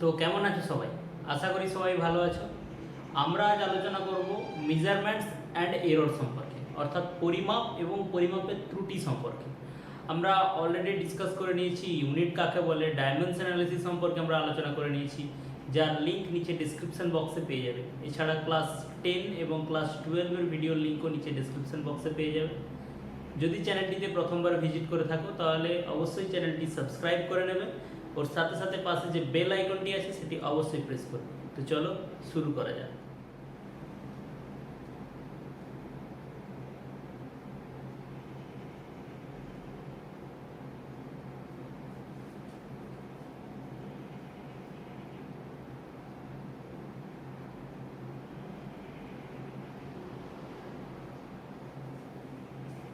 তো কেমন আছো সবাই? আশা করি সবাই ভালো আছো। আমরা আজ আলোচনা করব মেজারমেন্টস অ্যান্ড এরর সম্পর্কে, অর্থাৎ পরিমাপ এবং পরিমাপের ত্রুটি সম্পর্কে। আমরা অলরেডি ডিসকাস করে নিয়েছি ইউনিট কাকে বলে, ডাইমেনশন অ্যানালিসিস সম্পর্কে আমরা আলোচনা করে নিয়েছি, যার লিঙ্ক নিচে ডিসক্রিপশন বক্সে পেয়ে যাবে। এছাড়া ক্লাস 10 এবং ক্লাস 12-এর ভিডিওর লিঙ্কও নিচে ডিসক্রিপশন বক্সে পেয়ে যাবে। যদি চ্যানেলটিতে প্রথমবার ভিজিট করে থাকো তাহলে অবশ্যই চ্যানেলটি সাবস্ক্রাইব করে নেবে, ওর সাথে সাথে পাশে যে বেল আইকনটি আছে সেটি অবশ্যই প্রেস করবে। তো চলো শুরু করা যাক।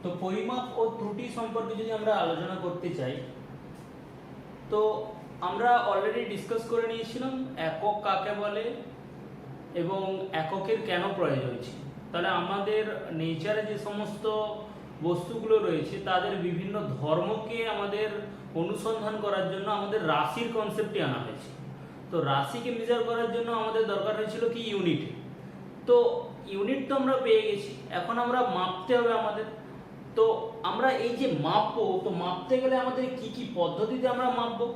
তো পরিমাপ ও ত্রুটি সম্পর্কে যদি আমরা আলোচনা করতে চাই, তো আমরা অলরেডি ডিসকাস করে নিয়েছিলাম একক কাকে বলে এবং এককের কেন প্রয়োজন ছিল। তাহলে আমাদের নেচারে যে সমস্ত বস্তুগুলো রয়েছে তাদের বিভিন্ন ধর্মকে আমাদের অনুসন্ধান করার জন্য আমাদের রাশির কনসেপ্টটি আনা হয়েছে। তো রাশিকে মেজার করার জন্য আমাদের দরকার হয়েছিল কি ইউনিট। তো ইউনিট তো আমরা পেয়ে গেছি, এখন আমরা মাপতে হবে আমাদের। তো আমরা এই যে মাপবো, তো মাপতে গেলে আমাদের কি কি পদ্ধতিতে আমরা মাপবো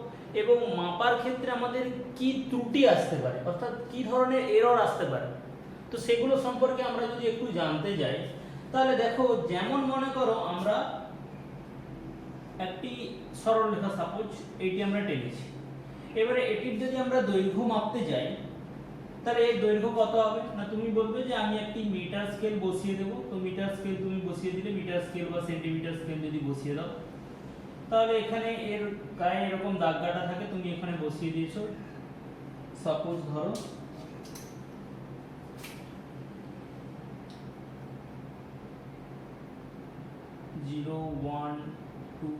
এবং মাপার ক্ষেত্রে আমাদের কি ত্রুটি আসতে পারে, অর্থাৎ কি ধরনের এরর আসতে পারে, তো সেগুলো সম্পর্কে আমরা যদি একটু জানতে যাই, তাহলে দেখো যেমন মনে করো আমরা একটি সরলরেখা সাপোজ এইটি আমরা টেনেছি, এবারে এটির যদি আমরা দৈর্ঘ্য মাপতে যাই তাহলে এর দৈর্ঘ্য কত হবে না, তুমি বলবে যে আমি একটি মিটার স্কেল বসিয়ে দেবো। তো মিটার স্কেল তুমি বসিয়ে দিলে, মিটার স্কেল বা সেন্টিমিটার স্কেল যদি বসিয়ে দাও তাহলে এখানে এর গায়ে এরকম দাগ কাটা থাকে, তুমি এখানে বসিয়ে দিয়েছো। সাপোজ ধরো জিরো 1 2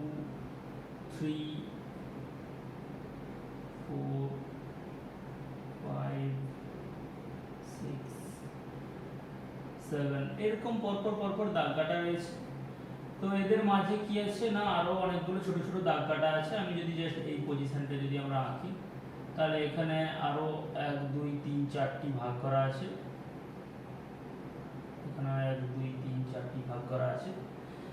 3 4 5 6 7 এরকম পরপর পরপর দাগ কাটা রয়েছে। তো এদের মাঝে কি আছে না, আরো অনেকগুলো ছোট ছোট দাগ কাটা আছে। আমি যদি জাস্ট এই পজিশনটা যদি আমরা আঁকি তাহলে এখানে আরো 1 2 3 4টি ভাগ করা আছে, এখানে 1 2 3 4টি ভাগ করা আছে।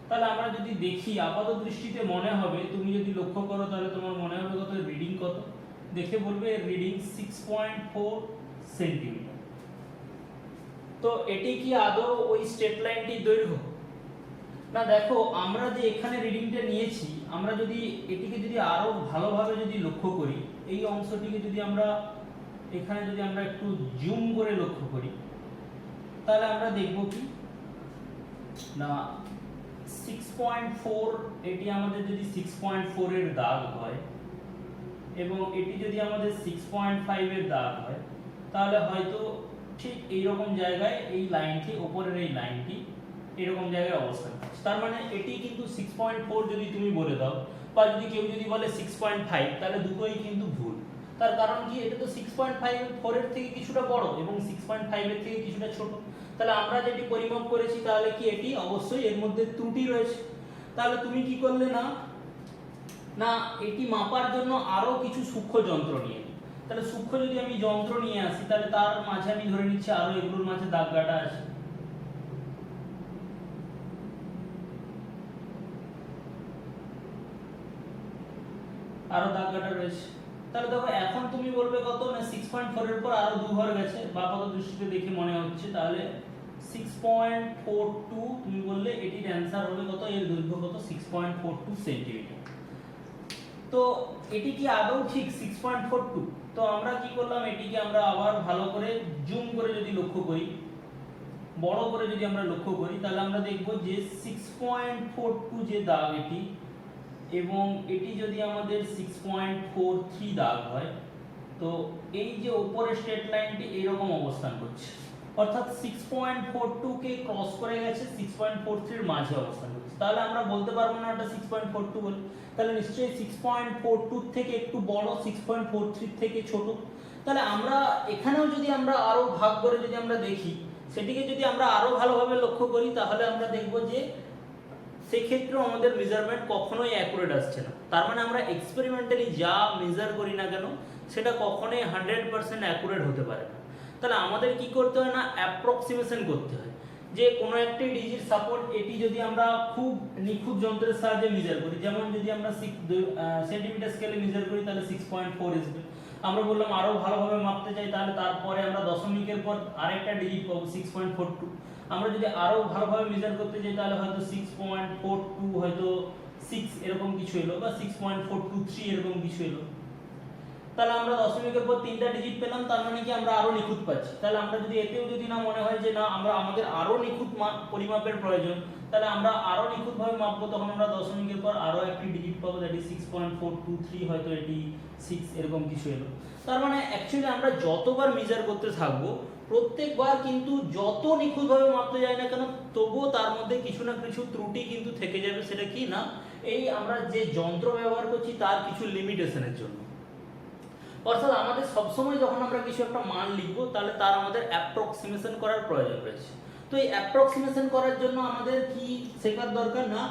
তাহলে আমরা যদি দেখি আপাত দৃষ্টিতে মনে হবে, তুমি যদি লক্ষ্য করো তাহলে তোমার মনে হবে কত রিডিং, কত দেখে বলবে এর রিডিং 6.4 সেন্টিমিটার। তো এটি কি আদৌ ওই স্ট্রেট লাইনটির দৈর্ঘ্য? না, দেখো আমরা যে এখানে রিডিংটা নিয়েছি, আমরা যদি এটিকে যদি আরো ভালোভাবে যদি লক্ষ্য করি, এই অংশটিকে যদি আমরা এখানে যদি আমরা একটু জুম করে লক্ষ্য করি তাহলে আমরা দেখব কি না 6.4, এটি আমাদের যদি 6.4 এর দাগ হয় এবং এটি যদি আমাদের 6.5 এর দাগ হয় তাহলে হয়তো ঠিক এইরকম জায়গায় এই লাইনটি, উপরের এই লাইনটি এরকম জায়গায় অবস্থান করছে। তার মানে এটি কিন্তু 6.4 যদি তুমি বলে দাও, বা যদি কেউ যদি বলে 6.5, তাহলে দুটোই কিন্তু ভুল। তার কারণ কি, এটা তো 6.4 এর থেকে কিছুটা বড় এবং 6.5 এর থেকে কিছুটা ছোট। তাহলে আমরা যেটি পরিমাপ করেছি তাহলে কি এটি অবশ্যই এর মধ্যে ত্রুটি রয়েছে। তাহলে তুমি কি করলে না, না এটি মাপার জন্য আরো কিছু সূক্ষ্ম যন্ত্র নিয়ে নিই। তাহলে সূক্ষ্ম যদি আমি যন্ত্র নিয়ে আসি তাহলে তার মাঝে আমি ধরে নিচ্ছি আরো এগুলোর মাঝে দাগ কাটা আছে। আরো দাগ কাটা রয়েছে। তাহলে দেখো এখন তুমি বলবে কত না 6.4 এর পর আরো 2 ঘর গেছে, বা কত দৃষ্টিতে দেখে মনে হচ্ছে, তাহলে 6.42 তুমি বললে এটির অ্যানসার হবে কত, এর দৈর্ঘ্য কত 6.42 সেন্টিমিটার। তো এটি কি আদৌ ঠিক 6.42? তো আমরা কি করলাম, এটিকে আমরা আবার ভালো করে জুম করে যদি লক্ষ্য করি, বড় করে যদি আমরা লক্ষ্য করি তাহলে আমরা দেখব যে 6.42 যে দাগ এটি, এবং এটি যদি আমাদের 6.43 দাগ হয়, তো এই যে উপরের স্ট্রেট লাইনটি এইরকম অবস্থান করছে, অর্থাৎ 6.42 কে ক্রস করে গেছে, 6.43 এর মাঝে অবস্থান করছে। তাহলে আমরা বলতে পারবো না এটা 6.42 বলে, তাহলে নিশ্চয়ই 6.42 থেকে একটু বড়, 6.43 থেকে ছোট। তাহলে আমরা এখানেও যদি আমরা আরো ভাগ করে যদি আমরা দেখি, সেটিকে যদি আমরা আরো ভালোভাবে লক্ষ্য করি তাহলে আমরা দেখব যে সেক্ষেত্রেও আমাদের মেজারমেন্ট কখনোই অ্যাকুরেট আসছে না। তার মানে আমরা এক্সপেরিমেন্টালি যা মেজার করি না কেন সেটা কখনোই 100% অ্যাকুরেট হতে পারে না। তাহলে আমাদের কি করতে হয় না, অ্যাপ্রক্সিমেশন করতে হয় যে কোনো একটি ডিজিট সাপোর্ট এটি যদি আমরা খুব নিখুঁত যন্ত্রের সাহায্যে মেজার করি, যেমন যদি আমরা সেন্টিমিটার স্কেলে মেজার করি তাহলে 6.4 আসবে। আমরা বললাম আরো ভালোভাবে মাপতে চাই তাহলে তারপরে আমরা দশমিকের পর আরেকটা ডিজিট পাবো 6.42। আমরা যদি আরো ভালোভাবে মেজার করতে চাই তাহলে হয়তো 6.42 হয়তো 6 এরকম কিছু এলো, বা 6.423 এরকম কিছু এলো। তাহলে আমরা দশমিকের পর তিনটা ডিজিট পেলাম, তার মানে কি আমরা আরো নিখুঁত পাচ্ছি। তাহলে আমরা যদি এতেও যদি না মনে হয় যে না আমাদের আরো নিখুঁত পরিমাপের প্রয়োজন, তাহলে আমরা আরো নিখুঁত ভাবে মাপবো, তখন আমরা দশমিকের পর আরো একটি ডিজিট পাবো, দ্যাট ইজ 6.423, হয়তো এটি 6 এরকম কিছু এলো। তার মানে অ্যাকচুয়ালি আমরা যতবার মেজার করতে থাকবো প্রত্যেকবার কিন্তু যত নিখুঁতভাবে মাপতে যায় না কেন তবুও তার মধ্যে কিছু না কিছু ত্রুটি কিন্তু থেকে যাবে। সেটা কি না, এই আমরা যে যন্ত্র ব্যবহার করছি তার কিছু লিমিটেশনের জন্য। অর্থাৎ আমাদের সবসময় যখন আমরা কিছু একটা মান লিখবো তাহলে তার আমাদের অ্যাপ্রক্সিমেশন করার প্রয়োজন রয়েছে। তো এই অ্যাপ্রক্সিমেশন করার জন্য আমাদের কি শেখার দরকার না,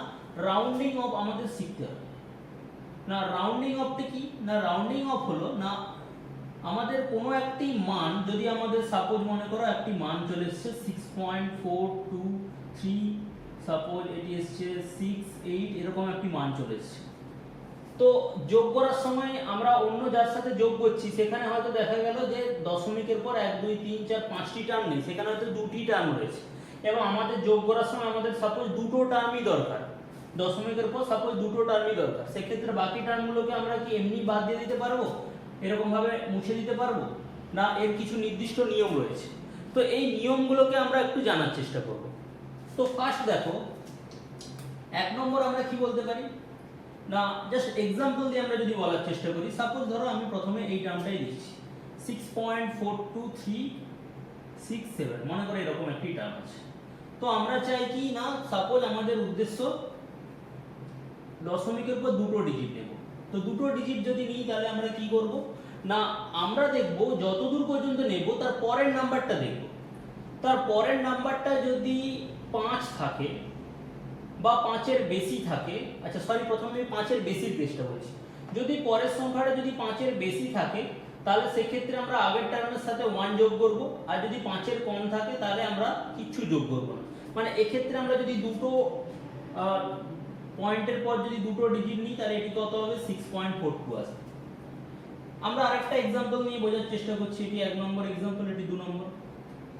রাউন্ডিং অফ আমাদের শিখতে হবে। না রাউন্ডিং অফটা কি না, রাউন্ডিং অফ হলো না আমাদের কোনো একটি মান যদি আমাদের সাপোজ মনে করো একটি মান চলে এসেছে 6.423, সাপোজ এটি এসেছে 6.8 এরকম একটি মান চলে এসেছে। তো যোগ করার সময় আমরা অন্য যার সাথে যোগ করছি সেখানে হয়তো দেখা গেল যে দশমিকের পর 1 2 3 4 5টি টার্ম নেই, সেখানে হয়তো দুটি টার্ম রয়েছে, এবং আমাদের যোগ করার সময় আমাদের সাপোজ দুটো টার্মই দরকার, দশমিকের পর সাপোজ দুটো টার্মই দরকার। সেক্ষেত্রে বাকি টার্মগুলোকে আমরা কি এমনি বাদ দিয়ে দিতে পারবো, এরকম ভাবে মুছে দিতে পারবো না, এর কিছু নির্দিষ্ট নিয়ম রয়েছে। তো এই নিয়মগুলোকে আমরা একটু জানার চেষ্টা করব। তো ফার্স্ট দেখো, এক নম্বর আমরা কি বলতে পারি না, জাস্ট এক্সাম্পল দিয়ে আমরা যদি বলার চেষ্টা করি, সাপোজ ধরো আমি প্রথমে এই টার্মটাই দিচ্ছি 6.42367, মনে করো এরকম একটি টার্ম আছে। তো আমরা চাই কি না, সাপোজ আমাদের উদ্দেশ্য দশমিকের পর দুটো ডিজিট নেব। তো দুটো ডিজিট যদি নিই তাহলে আমরা কি করব না, আমরা দেখব যতদূর পর্যন্ত নেব তার পরের নাম্বারটা দেখব। তার পরের নাম্বারটা যদি 5 থাকে বা 5-এর বেশি থাকে, আচ্ছা সরি প্রথমে আমি 5-এর বেশির কেসটা বলছি, যদি পরের সংখ্যাটা যদি 5-এর বেশি থাকে তাহলে সেক্ষেত্রে আমরা আগের টার্মের সাথে 1 যোগ করব, আর যদি 5-এর কম থাকে তাহলে আমরা কিচ্ছু যোগ করব না। মানে এক্ষেত্রে আমরা যদি দুটো পয়েন্টের পর যদি দুটো ডিজিট নিই তাহলে এটি কত হবে, 6.42 আসবে। আমরা আরেকটা एग्जांपल নিয়ে বোঝার চেষ্টা করছি, এটি এক নম্বর एग्जांपल, এটি দু নম্বর।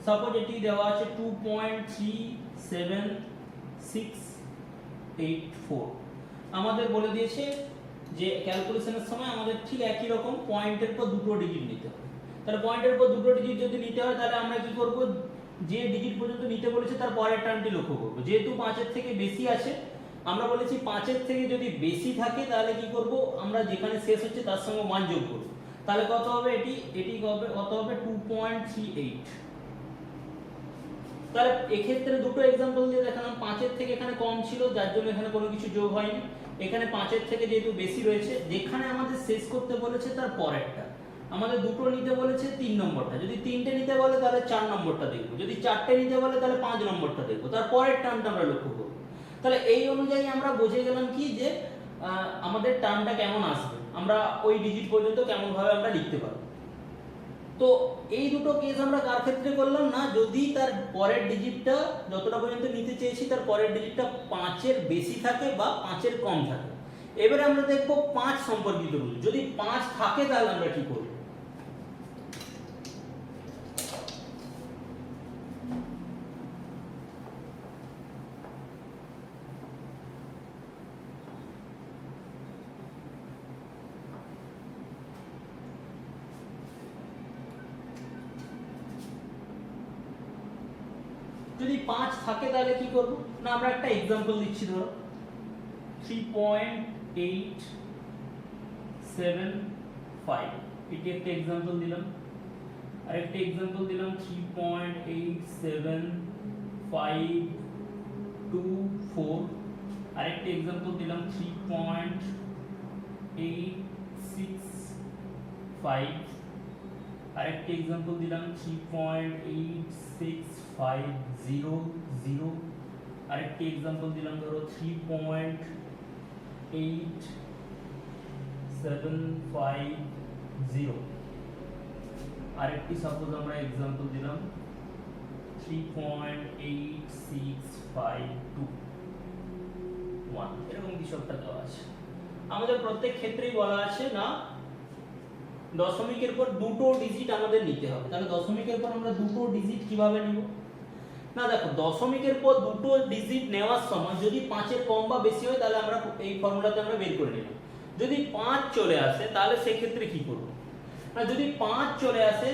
সাপোজ এটি দেওয়া আছে 2.37684, আমাদের বলে দিয়েছে যে ক্যালকুলেশনের সময় আমাদের ঠিক একই রকম পয়েন্টের পর দুটো ডিজিট নিতে হবে। তাহলে পয়েন্টের পর দুটো ডিজিট যদি নিতে হয় তাহলে আমরা কি করব, যে ডিজিট পর্যন্ত নিতে বলেছে তার পরের টার্মটি লক্ষ্য করব। যেহেতু 5-এর থেকে বেশি আছে, আমরা বলেছি 5-এর থেকে যদি বেশি থাকে তাহলে কি করব, আমরা যেখানে শেষ হচ্ছে তার সঙ্গে 1 যোগ করব। তাহলে কত হবে, এটি কত হবে 2.38। তাহলে এক্ষেত্রে দুটো एग्जांपल দিয়ে দেখালাম, 5-এর থেকে এখানে কম ছিল যার জন্য এখানে কোনো কিছু যোগ হয়নি, এখানে 5-এর থেকে যেহেতু বেশি রয়েছে, যেখানে আমাদের শেষ করতে বলেছে তার পরেরটা, আমাদের দুটো নিতে বলেছে 3 নম্বরটা, যদি 3টে নিতে বলে তাহলে 4 নম্বরটা দেখব, যদি 4টে নিতে বলে তাহলে 5 নম্বরটা দেখব, তার পরের টার্মটা আমরা লক্ষ্য করব। তাহলে এই অনুযায়ী আমরা বুঝে গেলাম কি যে আমাদের টার্মটা কেমন আসবে, আমরা ওই ডিজিট পর্যন্ত কেমন ভাবে আমরা লিখতে পারবো। তো এই দুটো কেস আমরা কার ক্ষেত্রে করলাম না, যদি তার পরের ডিজিটটা যতটা পর্যন্ত নিতে চেয়েছি তার পরের ডিজিটটা 5-এর বেশি থাকে বা 5-এর কম থাকে। এবারে আমরা দেখব 5 সম্পর্কিত রুল, যদি 5 থাকে তাহলে আমরা কি করব। যদি 5 থাকে তাহলে কি করব না, আমরা একটা एग्जांपल দিচ্ছি, ধরো 3.875, এটি একটা एग्जांपल দিলাম। আরেকটা एग्जांपल দিলাম 3.87524, আরেকটা एग्जांपल দিলাম 3.865, আরেকটা एग्जांपल দিলাম 3.86500, আরেকটা एग्जांपल দিলাম ধরো 3.8750। আরেকটি সাপোজ আমরা एग्जांपल দিলাম 3.86521 এরকম কিছু একটা দেওয়া আছে। আমাদের প্রত্যেক ক্ষেত্রেই বলা আছে না দশমিকের পর দুটো ডিজিট আমাদের নিতে হবে। তাহলে দশমিকের পর আমরা দুটো ডিজিট কিভাবে নিব? না দেখো, দশমিকের পর দুটো ডিজিট নেওয়ার সময় যদি 5 এর কম বা বেশি হয় তাহলে আমরা এই ফর্মুলাতে আমরা বের করে নিলাম। যদি 5 চলে আসে তাহলে সেই ক্ষেত্রে কি করব? না যদি 5 চলে আসে,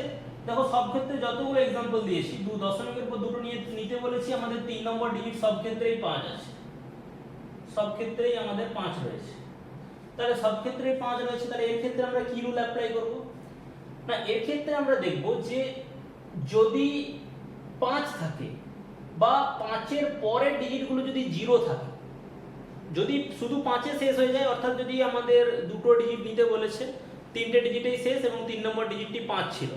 দেখো সব ক্ষেত্রে যতগুলো एग्जांपल দিয়েছি দশমিকের পর দুটো নিতে বলেছি, আমাদের 3 নম্বর ডিজিট সব ক্ষেত্রেই 5 আছে, সব ক্ষেত্রেই আমাদের 5 রয়েছে। তাহলে সব ক্ষেত্রেই 5 রয়েছে, তাহলে এর ক্ষেত্রে আমরা কি রুল অ্যাপ্লাই করব? না এর ক্ষেত্রে আমরা দেখব যে যদি 5 থাকে বা 5 এর পরের ডিজিটগুলো যদি 0 থাকে, যদি শুধু 5 এ শেষ হয়ে যায়, অর্থাৎ যদি আমাদের দুটো ডিজিট নিতে বলেছে, তিনটে ডিজিটেই শেষ এবং 3 নম্বর ডিজিটটি 5 ছিল,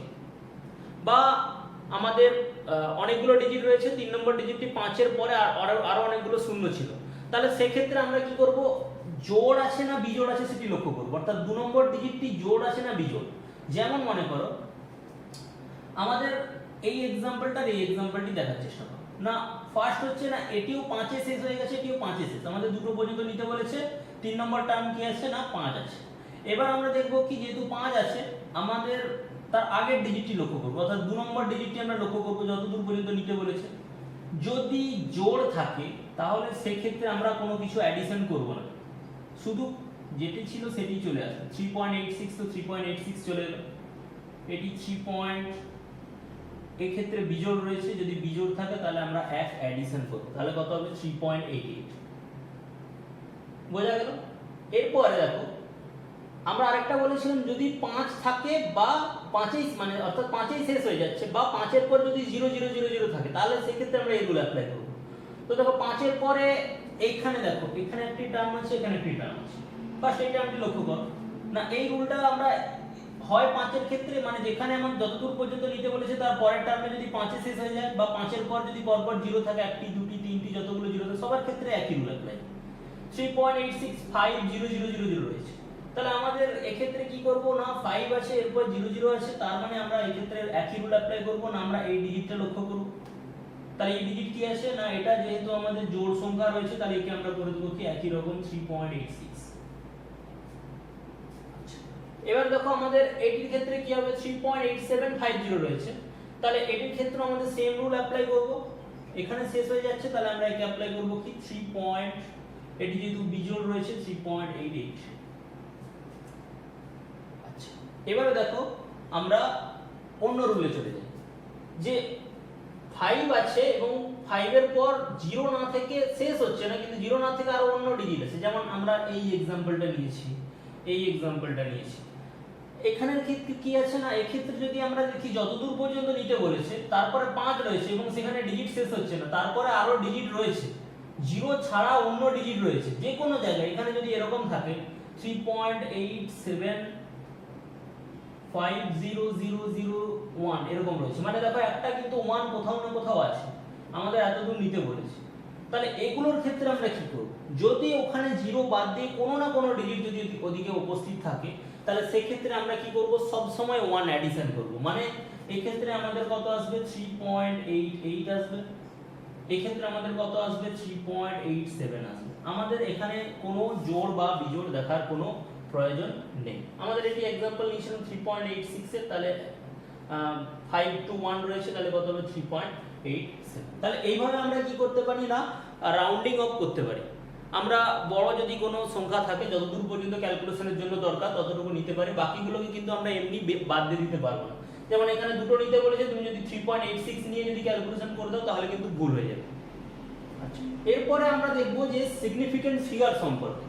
বা আমাদের অনেকগুলো ডিজিট রয়েছে, 3 নম্বর ডিজিটটি 5 এর পরে আরো অনেকগুলো শূন্য ছিল, তাহলে সেই ক্ষেত্রে আমরা কি করব? জোড় আছে না বিজোড় আছে সেটি লক্ষ্য করব, অর্থাৎ 2 নম্বর ডিজিটটি জোড় আছে না বিজোড়। যেমন মনে করো আমাদের এই एग्जांपलটার এই एग्जांपलটি দেখার চেষ্টা করো না। ফার্স্ট হচ্ছে না এটিও 5 এ শেষ হয়ে গেছে, এটিও 5 এ শেষ, আমাদের দুটো পর্যন্ত নিতে বলেছে, 3 নম্বর টার্ম কি আছে না 5 আছে। এবার আমরা দেখব কি যেহেতু 5 আছে আমাদের তার আগের ডিজিটটি লক্ষ্য করব, অর্থাৎ 2 নম্বর ডিজিটটি আমরা লক্ষ্য করব যতদূর পর্যন্ত নিতে বলেছে। যদি জোড় থাকে তাহলে সেই ক্ষেত্রে আমরা কোনো কিছু অ্যাডিশন করব না, শুধু যেটি ছিল সেটি চলে আসবে। 3.86 তো 3.86 চলে এলো, এটি 3. এই ক্ষেত্রে বিজোড় রয়েছে, যদি বিজোড় থাকে তাহলে আমরা এক অ্যাডিশন করব, তাহলে কত হবে? 3.88। বোঝা গেল? এরপরে দেখো আমরা আরেকটা বলেছিলাম যদি 5 থাকে বা 5 মানে অর্থাৎ 5 এই শেষ হয়ে যাচ্ছে বা 5 এর পর যদি 0000 থাকে তাহলে সেই ক্ষেত্রে আমরা এগুলো অ্যাপ্লাই করব। তো দেখো 5 এর পরে এইখানে দেখো এখানে একটি টার্ম আছে, এখানে একটি টার্ম আছে, ফার্স্ট এই টার্মটি লক্ষ্য করো না। এই রুলটা আমরা হয় 5 এর ক্ষেত্রে মানে যেখানে আমরা যতদূর পর্যন্ত নিতে বলেছে তার পরের টার্মে যদি 5 এ শেষ হয়ে যায় বা 5 এর পর যদি পরপর 0 থাকে, একটি দুটি তিনটি যতগুলো 0 থাকে সবার ক্ষেত্রে একই রুল অ্যাপ্লাই। 3.865000 রয়েছে, তাহলে আমাদের এক্ষেত্রে কি করব না 5 আছে এরপর 00 আছে, তার মানে আমরা এই ক্ষেত্রে একই রুল অ্যাপ্লাই করব না, আমরা এই ডিজিটটা লক্ষ্য করব। তাহলে এই ডিজিট কি আছে না এটা যেহেতু আমাদের জোড় সংখ্যা রয়েছে তাহলে একে আমরা করে দেব কি একই রকম 3.86। আচ্ছা এবার দেখো আমাদের এটির ক্ষেত্রে কি হবে? 3.8750 রয়েছে, তাহলে এটির ক্ষেত্রে আমাদের সেম রুল অ্যাপ্লাই করব। এখানে শেষ হয়ে যাচ্ছে তাহলে আমরা একে অ্যাপ্লাই করব কি 3. এটি যেহেতু বিজোড় রয়েছে 3.88। আচ্ছা এবারে দেখো আমরা অন্য রুলে চলে যাই, যে 5 আছে এবং 5 এর পর 0 না থেকে শেষ হচ্ছে না, কিন্তু 0 না থেকে আরো অন্য ডিজিট আছে, যেমন আমরা এই एग्जांपलটা নিয়েছি, এই एग्जांपलটা নিয়েছি। এখানের ক্ষেত্রে কি আছে না এই ক্ষেত্রে যদি আমরা দেখি যতদূর পর্যন্ত নিতে বলেছে তারপরে 5 রয়েছে এবং সেখানে ডিজিট শেষ হচ্ছে না, তারপরে আরো ডিজিট রয়েছে, 0 ছাড়া অন্য ডিজিট রয়েছে যে কোনো জায়গায়, এখানে যদি এরকম থাকে 3.87500001 এরকম রয়েছে, মানে দেখো একটা কিন্তু 1 কোথাও না কোথাও আছে, আমাদের এতদূর নিতে বলেছে। তাহলে এগুলোর ক্ষেত্রে আমরা কি করব? যদি ওখানে 0 বাদ দিয়ে কোনো না কোনো ডিজিট যদি ওদিকে উপস্থিত থাকে তাহলে সেই ক্ষেত্রে আমরা কি করব? সব সময় 1 অ্যাডিশন করব, মানে এই ক্ষেত্রে আমাদের কত আসবে? 3.88 আসবে, এই ক্ষেত্রে আমাদের কত আসবে? 3.87 আসবে। আমাদের এখানে কোনো জোড় বা বিজোড় দেখার কোনো প্রয়োজন নেই। আমাদের এটি एग्जांपल নিয়েছিলাম 3.86 এর, তাহলে 5 to 1 রয়েছে, তাহলে কত হবে? 3.87। তাহলে এইভাবে আমরা কি করতে পারি না রাউন্ডিং অফ করতে পারি। আমরা বড় যদি কোনো সংখ্যা থাকে যতদূর পর্যন্ত ক্যালকুলেশনের জন্য দরকার ততটুকু নিতে পারি, বাকিগুলোকে কিন্তু আমরা এমনি বাদ দিয়ে দিতে পারবো না। যেমন এখানে দুটো নিতে বলেছে, তুমি যদি 3.86 নিয়ে যদি ক্যালকুলেশন করে দাও তাহলে কিন্তু ভুল হয়ে যাবে। আচ্ছা এরপরে আমরা দেখব যে সিগনিফিকেন্ট ফিগার সম্পর্কে।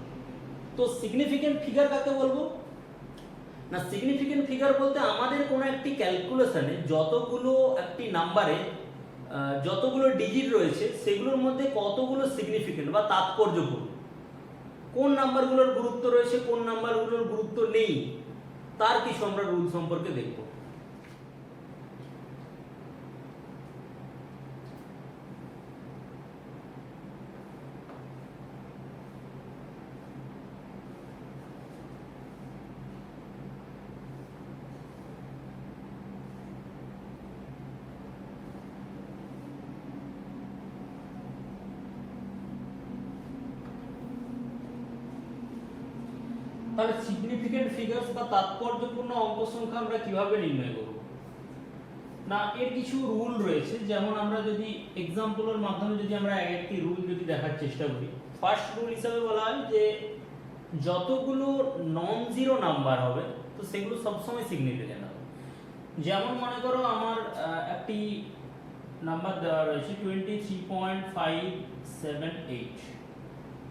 তো সিগনিফিকেন্ট ফিগার কাকে বলবো? না সিগনিফিকেন্ট ফিগার বলতে আমাদের কোনো একটি ক্যালকুলেশনে যতগুলো একটি নাম্বারে যতগুলো ডিজিট রয়েছে সেগুলোর মধ্যে কতগুলো সিগনিফিকেন্ট বা তাৎপর্যপূর্ণ, কোন নাম্বারগুলোর গুরুত্ব রয়েছে কোন নাম্বারগুলোর গুরুত্ব নেই, তার কিছু আমরা রুল সম্পর্কে দেখব। তাহলে সিগনিফিকেন্ট ফিগারস বা তাৎপর্যপূর্ণ অঙ্ক সংখ্যা আমরা কিভাবে নির্ণয় করব? না, এর কিছু রুল রয়েছে। যেমন আমরা যদি এক্সাম্পলের মাধ্যমে যদি আমরা একটি রুল যদি দেখার চেষ্টা করি, ফার্স্ট রুল হিসেবে বলা হয় যে যতগুলো নন জিরো নাম্বার হবে তো সেগুলো সবসময় সিগনিফিকেন্ট হবে। যেমন মনে করো আমার একটি নাম্বার দেওয়া রয়েছে 23.578,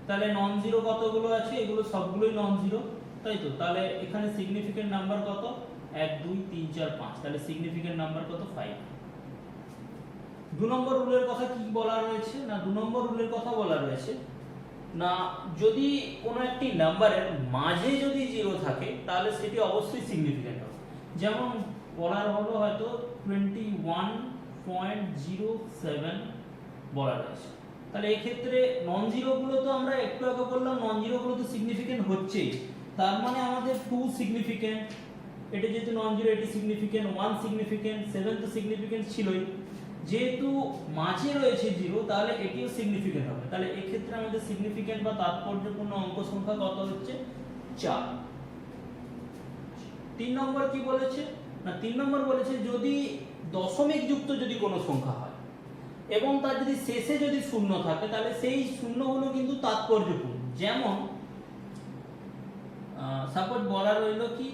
তাহলে নন জিরো কতগুলো আছে? এগুলো সবগুলোই নন জিরো, তাই তো? তাহলে এখানে সিগনিফিকেন্ট নাম্বার কত? 1 2 3 4 5, তাহলে সিগনিফিকেন্ট নাম্বার কত? 5। 2 নম্বর রুলের কথা কি বলা রয়েছে? না, 2 নম্বর রুলের কথা বলা রয়েছে না, যদি কোনো একটি নাম্বারের মাঝে যদি জিরো থাকে তাহলে সেটি অবশ্যই সিগনিফিকেন্ট হবে। যেমন বলার হলো হয়তো 21.07 বলা রয়েছে, তাহলে এই ক্ষেত্রে নন জিরো গুলো তো আমরা একটু আগে বললাম নন জিরো গুলো তো সিগনিফিকেন্ট হচ্ছেই, তার মানে আমাদের 2 সিগনিফিকেন্ট, এটা যেহেতু নন জিরো এটি সিগনিফিকেন্ট, 1 সিগনিফিকেন্ট, 7 তো সিগনিফিকেন্ট ছিলই, যেহেতু মাঝে রয়েছে জিরো তাহলে এটিও সিগনিফিকেন্ট হবে। তাহলে এই ক্ষেত্রে আমাদের সিগনিফিকেন্ট বা তাৎপর্যপূর্ণ অঙ্ক সংখ্যা কত হচ্ছে? 4। 3 নম্বর কি বলেছে? না, 3 নম্বর বলেছে যদি দশমিক যুক্ত যদি কোনো সংখ্যা হয় এবং তার যদি শেষে যদি শূন্য থাকে তাহলে সেই শূন্যগুলো কিন্তু তাৎপর্যপূর্ণ। যেমন সাপোজ বলা রইল কি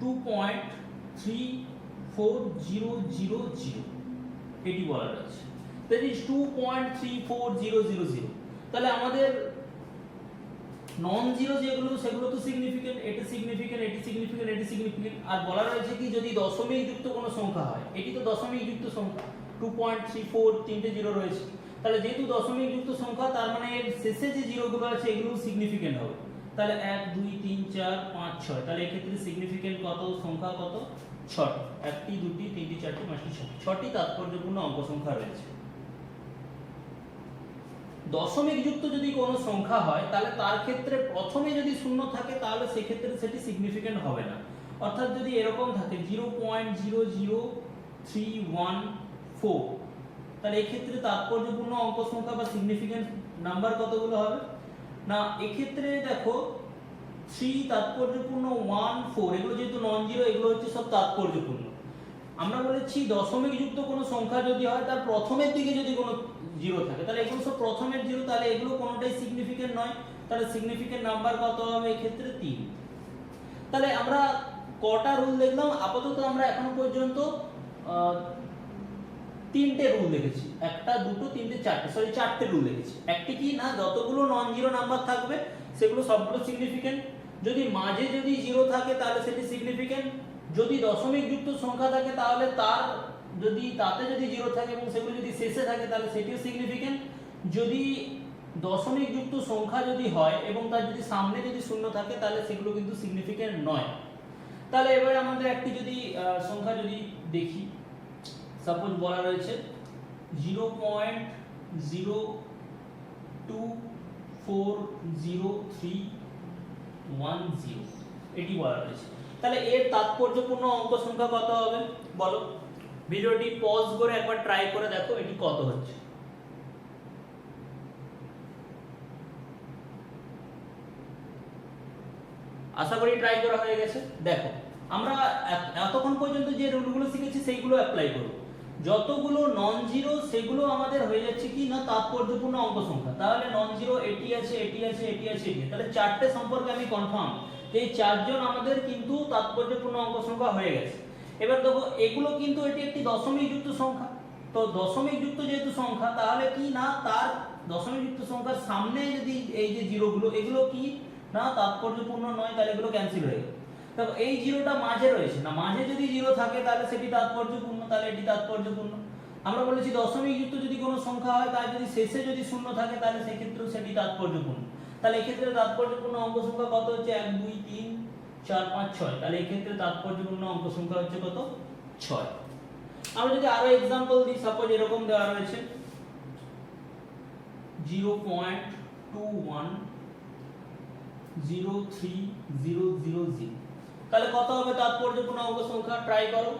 2.34000, এটি বলা রয়েছে, দ্যাট ইজ 2.34000, তাহলে আমাদের নন জিরো যেগুলো সেগুলো তো সিগনিফিকেন্ট, এটি সিগনিফিকেন্ট, এটি সিগনিফিকেন্ট, এটি সিগনিফিকেন্ট। আর বলা রয়েছে কি যদি দশমিক যুক্ত কোনো সংখ্যা হয়, এটি তো দশমিক যুক্ত সংখ্যা, 2.34 তিনটে জিরো রয়েছে, তাহলে যেহেতু দশমিক যুক্ত সংখ্যা তার মানে এর শেষে যে জিরোগুলো আছে এগুলো সিগনিফিকেন্ট হবে। তাহলে 1 2 3 4 5 6, তাহলে এই ক্ষেত্রে সিগনিফিকেন্ট কত? সংখ্যা কত? 6টি। 1টি 2টি 3টি 4টি 5টি 6টি, 6টি তাৎপর্যপূর্ণ অঙ্ক সংখ্যা রয়েছে। দশমিক যুক্ত যদি কোনো সংখ্যা হয় তাহলে তার ক্ষেত্রে প্রথমে যদি শূন্য থাকে তাহলে সেক্ষেত্রে সেটি সিগনিফিকেন্ট হবে না। অর্থাৎ যদি এরকম থাকে 0.00314, তাহলে এই ক্ষেত্রে তাৎপর্যপূর্ণ অঙ্ক সংখ্যা বা সিগনিফিকেন্ট নাম্বার কতগুলো হবে? না, এক্ষেত্রে দেখো 3 তাৎপর্যপূর্ণ, 1 4, এগুলো যেহেতু নন জিরো এগুলো হচ্ছে সব তাৎপর্যপূর্ণ। আমরা বলেছি দশমিক যুক্ত কোনো সংখ্যা যদি হয় তার প্রথমের দিকে যদি কোনো জিরো থাকে তাহলে এগুলো সব প্রথমের জিরো, তাহলে এগুলো কোনোটাই সিগনিফিকেন্ট নয়, তাহলে সিগনিফিকেন্ট নাম্বার কত হবে এই ক্ষেত্রে? 3। তাহলে আমরা কটা রুল দেখলাম? আপাতত আমরা এখনো পর্যন্ত 3টে রুল দেখেছি, 1 2 3 4টে, সরি 4টে রুল দেখেছি। একটি কি না, যতগুলো নন জিরো নাম্বার থাকবে সেগুলো সবগুলো সিগনিফিকেন্ট, যদি মাঝে যদি জিরো থাকে তাহলে সেটি সিগনিফিকেন্ট, যদি দশমিক যুক্ত সংখ্যা থাকে তাহলে তার যদি তাতে যদি জিরো থাকে এবং সেগুলো যদি শেষে থাকে তাহলে সেটিও সিগনিফিকেন্ট, যদি দশমিক যুক্ত সংখ্যা যদি হয় এবং তার যদি সামনে যদি শূন্য থাকে তাহলে সেগুলো কিন্তু সিগনিফিকেন্ট নয়। তাহলে এবারে আমাদের একটি যদি সংখ্যা যদি দেখি, সাপোজ বলা রয়েছে 0.024030, এটি বলা রয়েছে। তাহলে এর তাৎপর্যপূর্ণ অঙ্ক সংখ্যা কত হবে বলো? ভিডিওটি পজ করে একবার ট্রাই করে দেখো এটি কত হচ্ছে। আশা করি ট্রাই করা হয়ে গেছে। দেখো আমরা এতক্ষণ পর্যন্ত যে রুলগুলো শিখেছি সেইগুলো অ্যাপ্লাই করব। যতগুলো নন জিরো সেগুলো আমাদের হয়ে যাচ্ছে কি না তাৎপর্যপূর্ণ অঙ্ক সংখ্যা। তাহলে নন জিরো এটি আছে, এটি আছে, এটি আছে, এটি, তাহলে চারটে সম্পর্কে আমি কনফার্ম যে এই চারজন আমাদের কিন্তু তাৎপর্যপূর্ণ অঙ্ক সংখ্যা হয়ে গেছে। এবার দেখো এগুলো কিন্তু এটি একটি দশমিক যুক্ত সংখ্যা, তো দশমিক যুক্ত যেহেতু সংখ্যা তাহলে কি না তার দশমিক যুক্ত সংখ্যার সামনে যদি এই যে জিরোগুলো এগুলো কি না তাৎপর্যপূর্ণ নয়, তাহলে এগুলো ক্যান্সেল হয়ে গেল। দেখো এই জিরোটা মাঝে রয়েছে, না মাঝে যদি জিরো থাকে তাহলে সেটি তাৎপর্যপূর্ণ, তাহলে এটি তাৎপর্যপূর্ণ। আমরা বলেছি দশমিক যুক্ত যদি কোনো সংখ্যা হয় তার যদি শেষে যদি শূন্য থাকে তাহলে সেই ক্ষেত্রেও সেটি তাৎপর্যপূর্ণ। তাহলে এই ক্ষেত্রে তাৎপর্যপূর্ণ অঙ্ক সংখ্যা কত হচ্ছে? 1 2 3 4 5 6, তাহলে এই ক্ষেত্রে তাৎপর্যপূর্ণ অঙ্ক সংখ্যা হচ্ছে কত? 6। আমরা যদি আরো एग्जांपल দিই, সাপোজ এরকম দেওয়া রয়েছে 0.210300, তাহলে কত হবে তাৎপর্যপূর্ণ অঙ্ক সংখ্যা? ট্রাই করো।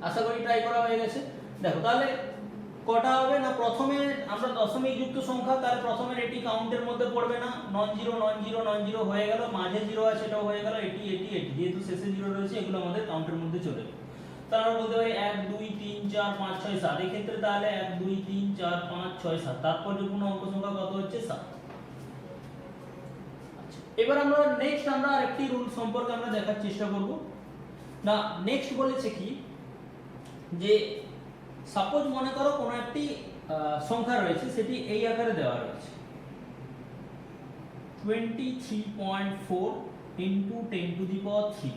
আশা করি ট্রাই করা হয়ে গেছে। দেখো তাহলে কটা হবে না, প্রথমে আমরা দশমিক যুক্ত সংখ্যা, তার প্রথমের এটি কাউন্টের মধ্যে পড়বে না, non zero non zero non zero হয়ে গেল, মাঝে জিরো আছে সেটাও হয়ে গেল, এটি এটি এটি যেহেতু শেষে জিরো রয়েছে এগুলো আমাদের কাউন্টের মধ্যে চলে যাবে। তাহলে আমরা বলতে পারি 1 2 3 4 5 6 7, এই ক্ষেত্রে তাহলে 1 2 3 4 5 6 7 তাৎপর্যপূর্ণ অঙ্ক সংখ্যা কত হচ্ছে 7। এবার আমরা নেক্সট আমরা আরেকটি রুল সম্পর্কে আমরা দেখার চেষ্টা করব। না নেক্সট বলেছে কি যে সাপোজ মনে করো কোনো একটি সংখ্যা রয়েছে, সেটি এই আকারে দেওয়া রয়েছে 23.4 × 10⁻³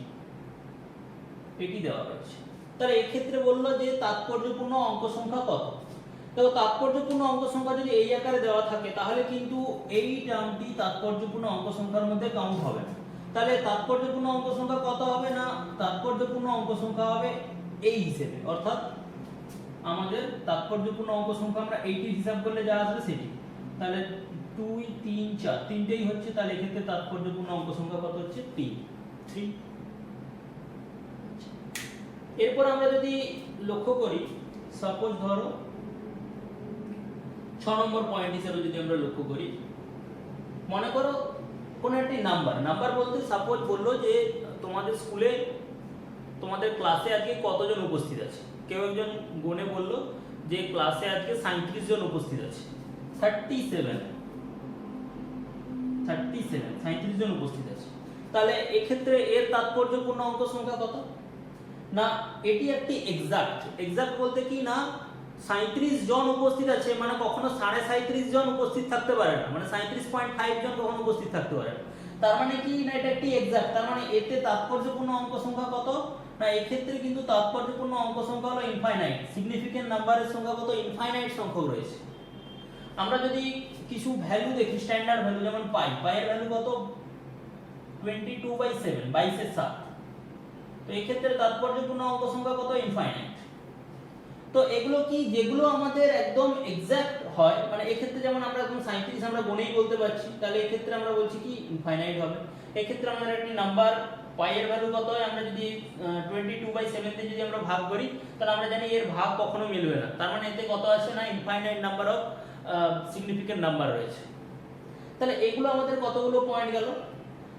এটি দেওয়া রয়েছে। তাহলে এই ক্ষেত্রে বললো যে তাৎপর্যপূর্ণ অঙ্ক সংখ্যা কত। তো তাৎপর্যপূর্ণ অঙ্ক সংখ্যা যদি এই আকারে দেওয়া থাকে তাহলে কিন্তু এই টার্মটি তাৎপর্যপূর্ণ অঙ্ক সংখ্যার মধ্যে কাউন্ট হবে না। তাহলে তাৎপর্যপূর্ণ অঙ্ক সংখ্যা কত হবে না, তাৎপর্যপূর্ণ অঙ্ক সংখ্যা হবে এই হিসেবে, অর্থাৎ আমাদের তাৎপর্যপূর্ণ অঙ্ক সংখ্যা আমরা এইটির হিসাব করলে যা আসবে সেটি। তাহলে 2 3 4 তিনটেই হচ্ছে, তাহলে এক্ষেত্রে তাৎপর্যপূর্ণ অঙ্ক সংখ্যা কত হচ্ছে 3। এরপর আমরা যদি লক্ষ্য করি, সাপোজ ধরো 6 নম্বর পয়েন্ট হিসেবে যদি আমরা লক্ষ্য করি, মনে করো কোন একটি নাম্বার বলতে সাপোজ বললো যে তোমাদের স্কুলে তোমাদের ক্লাসে আজকে কতজন উপস্থিত আছে, কেউ একজন গুণে বললো যে ক্লাসে আজকে 37 জন উপস্থিত আছে, 37 জন উপস্থিত আছে। তাহলে এক্ষেত্রে এর তাৎপর্যপূর্ণ অঙ্ক সংখ্যা কত না, এটি একটি এক্সাক্ট বলতে কি না 37 জন উপস্থিত আছে, মানে কখনো 37.5 জন উপস্থিত থাকতে পারে না, মানে 37.5 জন কখনো উপস্থিত থাকতে পারে না। তার মানে কি না এটা একটি এক্সাক্ট, তার মানে এতে তাৎপর্যপূর্ণ অঙ্ক সংখ্যা কত না, এই ক্ষেত্রে কিন্তু তাৎপর্যপূর্ণ অঙ্ক সংখ্যা হলো ইনফাইনাইট, সিগনিফিকেন্ট নাম্বারের সংখ্যা কত ইনফাইনাইট সংখ্যক রয়েছে। আমরা যদি কিছু ভ্যালু দেখি, স্ট্যান্ডার্ড ভ্যালু যেমন পাইয়ের ভ্যালু কত 22/7, 22/7, তো এই ক্ষেত্রে তাৎপর্যপূর্ণ অঙ্ক সংখ্যা কত ইনফাইনাইট। তো এগুলো কি যেগুলো আমাদের একদম এক্সাক্ট হয়, মানে এই ক্ষেত্রে যেমন আমরা একদম 37 আমরা গুণেই বলতে পারছি, তাহলে এই ক্ষেত্রে আমরা বলছি কি ইনফাইনাইট হবে। এই ক্ষেত্রে আমাদের একটি নাম্বার পাইয়ের ভ্যালু কত হয়, আমরা যদি 22/7 তে যদি আমরা ভাগ করি তাহলে আমরা জানি এর ভাগ কখনো মিলবে না, তার মানে এতে কত আছে না infinite number of significant number রয়েছে। তাহলে এগুলো আমাদের কতগুলো পয়েন্ট গেল।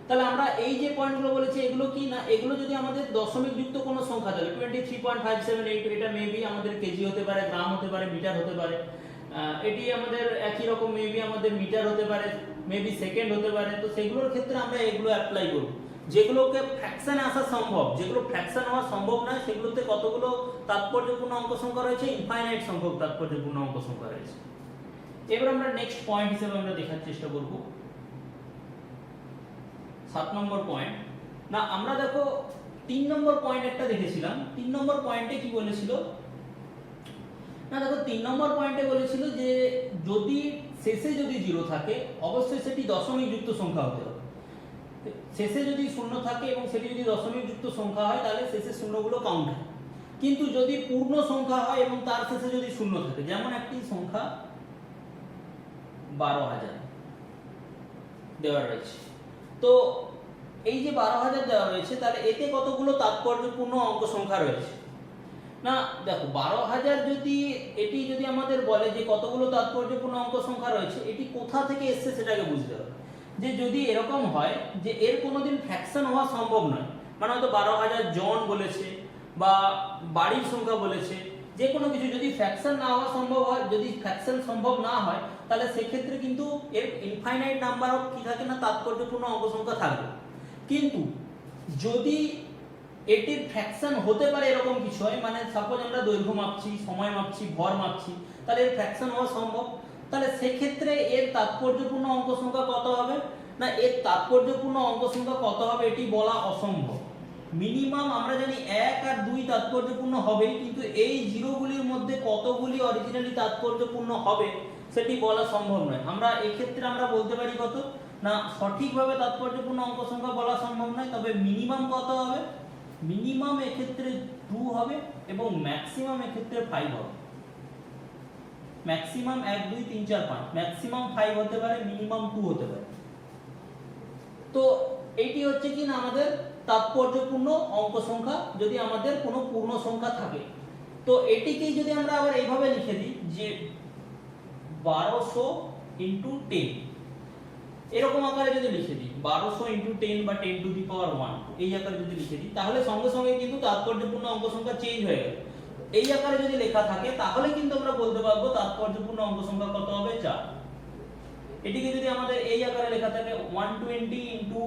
তাহলে আমরা এই যে পয়েন্টগুলো বলেছি এগুলো কি না, এগুলো যদি আমাদের দশমিক যুক্ত কোনো সংখ্যা থাকে 23.578, এটা মেবি আমাদের কেজি হতে পারে, গ্রাম হতে পারে, মিটার হতে পারে, এটি আমাদের একই রকম মেবি আমাদের মিটার হতে পারে, মেবি সেকেন্ড হতে পারে। তো সেগুলোর ক্ষেত্রে আমরা এগুলো অ্যাপ্লাই করব। যেগুলোকে ফ্র্যাকশনে আসা সম্ভব, যেগুলো ফ্র্যাকশন হওয়া সম্ভব নয়, সেগুলোতে কতগুলো তাৎপর্যপূর্ণ অঙ্ক সংখ্যা রয়েছে, ইনফাইনাইট সংখ্যক তাৎপর্যপূর্ণ অঙ্ক সংখ্যা রয়েছে। এবার আমরা নেক্সট পয়েন্ট হিসেবে আমরা দেখার চেষ্টা করব 7 নম্বর পয়েন্ট। না আমরা দেখো 3 নম্বর পয়েন্ট একটা দেখেছিলাম, 3 নম্বর পয়েন্টে কি বলেছিল না, দেখো 3 নম্বর পয়েন্টে বলেছিল যে যদি শেষে যদি 0 থাকে অবশ্যই সেটি দশমিক যুক্ত সংখ্যা হতে হবে। শেষে যদি 0 থাকে এবং সেটি যদি দশমিক যুক্ত সংখ্যা হয় তাহলে শেষে শূন্যগুলো কাউন্ট হয়। কিন্তু যদি পূর্ণ সংখ্যা হয় এবং তার শেষে যদি 0 থাকে, যেমন একটি সংখ্যা 12,000 দেওয়া রয়েছে, তো এই যে 12,000 দেওয়া রয়েছে তাহলে এতে কতগুলো তাৎপর্যপূর্ণ অঙ্ক সংখ্যা রয়েছে না, দেখো 12,000 এটি যদি আমাদের বলে যে কতগুলো তাৎপর্যপূর্ণ অঙ্ক সংখ্যা রয়েছে, এটি কোথা থেকে এসছে সেটাকে বুঝতে হবে। যে যদি এরকম হয় যে এর কোনোদিন ফ্র্যাকশন হওয়া সম্ভব নয়, মানে হয়তো 12,000 জন বলেছে বা বাড়ির সংখ্যা বলেছে, যে কোনো কিছু যদি ফ্র্যাকশন না হওয়া সম্ভব হয়, যদি ফ্র্যাকশন সম্ভব না হয় তাহলে সেক্ষেত্রে কিন্তু এর ইনফাইনাইট নাম্বার অফ কি থাকে না তাৎপর্যপূর্ণ অঙ্ক সংখ্যা থাকবে। কিন্তু যদি এটির ফ্র্যাকশন হতে পারে এরকম কিছু হয়, মানে সাপোজ আমরা দৈর্ঘ্য মাপছি, সময় মাপছি, ভর মাপছি, তাহলে এর ফ্র্যাকশন হওয়া সম্ভব, তাহলে সেক্ষেত্রে এর তাৎপর্যপূর্ণ অঙ্ক সংখ্যা কত হবে না, এর তাৎপর্যপূর্ণ অঙ্ক সংখ্যা কত হবে এটি বলা অসম্ভব। মিনিমাম আমরা জানি 1 আর 2 তাৎপর্যপূর্ণ হবেই, কিন্তু এই জিরোগুলির মধ্যে কতগুলি অরিজিনালি তাৎপর্যপূর্ণ হবে সেটি বলা সম্ভব নয়। আমরা এই ক্ষেত্রে আমরা বলতে পারি কত না, সঠিকভাবে তাৎপর্যপূর্ণ অঙ্ক সংখ্যা বলা সম্ভব নয়, তবে মিনিমাম কত হবে, মিনিমাম এক্ষেত্রে 2 হবে এবং ম্যাক্সিমাম এক্ষেত্রে 5 হবে। ম্যাক্সিমাম 1 2 3 4 5, ম্যাক্সিমাম 5 হতে পারে, মিনিমাম 2 হতে পারে। তো এইটি হচ্ছে কি না আমাদের তাৎপর্যপূর্ণ অঙ্ক সংখ্যা যদি আমাদের কোনো পূর্ণ সংখ্যা থাকে। তো এটিকেই যদি আমরা আবার এইভাবে লিখে দিই যে 1200 ইনটু 10, এরকম আকারে যদি লিখে দিই 1200 ইনটু 10 বা 10 টু দি পাওয়ার 1 এই আকারে যদি লিখে দিই, তাহলে সঙ্গে সঙ্গে কিন্তু তাৎপর্যপূর্ণ অঙ্ক সংখ্যা চেঞ্জ হয়ে গেল। এই আকারে যদি লেখা থাকে তাহলে কিন্তু আমরা বলতে পারবো তাৎপর্যপূর্ণ অঙ্ক সংখ্যা কত হবে 4। এটিকে যদি আমাদের এই আকারে লেখা থাকে 120 ইনটু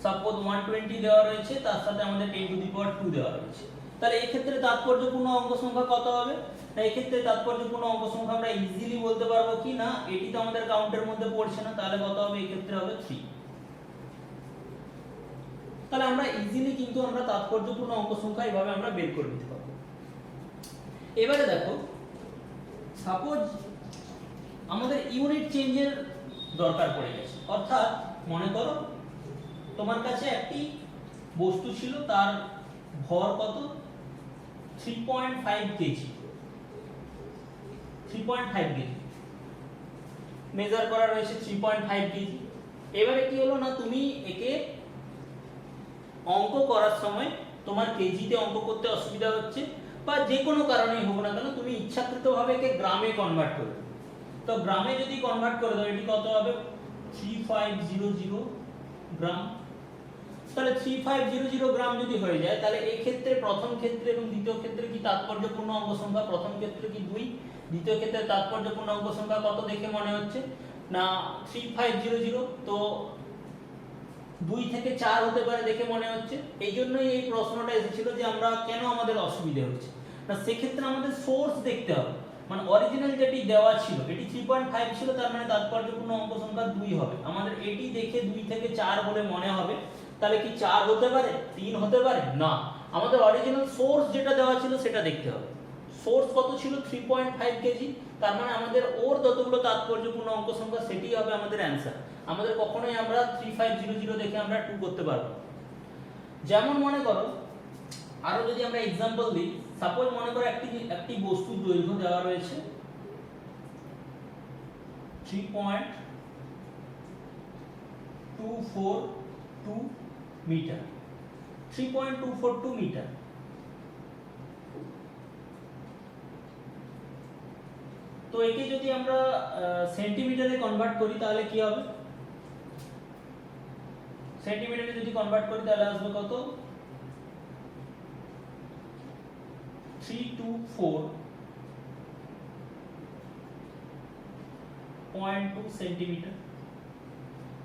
সাপোজ 120 দেওয়া রয়েছে, তার সাথে আমাদের 10 টু দি পাওয়ার 2 দেওয়া রয়েছে, তাহলে এই ক্ষেত্রে তাৎপর্যপূর্ণ অঙ্ক সংখ্যা কত হবে? না এই ক্ষেত্রে তাৎপর্যপূর্ণ অঙ্ক সংখ্যা আমরা ইজিলি বলতে পারবো কি না এটি তো আমাদের কাউন্টের মধ্যে পড়ছে না, তাহলে কত হবে? এই ক্ষেত্রে হবে 3। তাহলে আমরা ইজিলি কিন্তু আমরা তাৎপর্যপূর্ণ অঙ্ক সংখ্যা এইভাবে আমরা বের করে নিতে পারবো। এবারে দেখো, সাপোজ আমাদের ইউনিট চেঞ্জের দরকার পড়ে গেছে, অর্থাৎ মনে করো তোমার কাছে একটি বস্তু ছিল, তার ভর কত? 3.5 কেজি। 3.5 কেজি মেজার করা রয়েছে 3.5 কেজি। এবারে কি হলো না, তুমি একে অঙ্ক করার সময় তোমার কেজিতে অঙ্ক করতে অসুবিধা হচ্ছে, বা যে কোনো কারণেই হোক না কেন তুমি ইচ্ছাকৃতভাবে একে গ্রামে কনভার্ট করবে। তো গ্রামে যদি কনভার্ট করে দাও, এটি কত হবে? 3500 গ্রাম। তাহলে 3500 গ্রাম যদি হয়ে যায়, তাহলে এই ক্ষেত্রে প্রথম ক্ষেত্রে এবং দ্বিতীয় ক্ষেত্রে কি তাৎপর্যপূর্ণ অঙ্ক সংখ্যা? প্রথম ক্ষেত্রে কি 2, দ্বিতীয় ক্ষেত্রে তাৎপর্যপূর্ণ অঙ্ক সংখ্যা কত দেখে মনে হচ্ছে না 3500, তো 2 থেকে 4 হতে পারে দেখে মনে হচ্ছে। এই জন্যই এই প্রশ্নটা এসেছিল যে আমরা কেন আমাদের অসুবিধা হচ্ছে না, সেক্ষেত্রে আমাদের সোর্স দেখতে হবে। মানে অরিজিনাল যেটি দেওয়া ছিল এটি 3.5 ছিল, তার মানে তাৎপর্যপূর্ণ অঙ্ক সংখ্যা 2 হবে। আমাদের এটি দেখে 2 থেকে 4 বলে মনে হবে, তাহলে কি 4 হতে পারে, 3 হতে পারে না, আমাদের অরিজিনাল সোর্স যেটা দেওয়া ছিল সেটা দেখতে হবে। সোর্স কত ছিল? 3.5 কেজি, তার মানে আমাদের ওর যতগুলো তাৎপর্যপূর্ণ অঙ্ক সংখ্যা সেটি হবে আমাদের অ্যানসার। আমাদের কখনোই আমরা 3500 দেখে আমরা 2 করতে পারবো। যেমন মনে করো আরো যদি আমরা एग्जांपल দিই, সাপোজ মনে করো একটি বস্তুর দৈর্ঘ্য দেওয়া রয়েছে 3.242 মিটার। 3.242 মিটার। তো একে যদি আমরা সেন্টিমিটারে কনভার্ট করি তাহলে কি হবে? সেন্টিমিটারে যদি কনভার্ট করি তাহলে আসবে কত? 324.2 সেন্টিমিটার।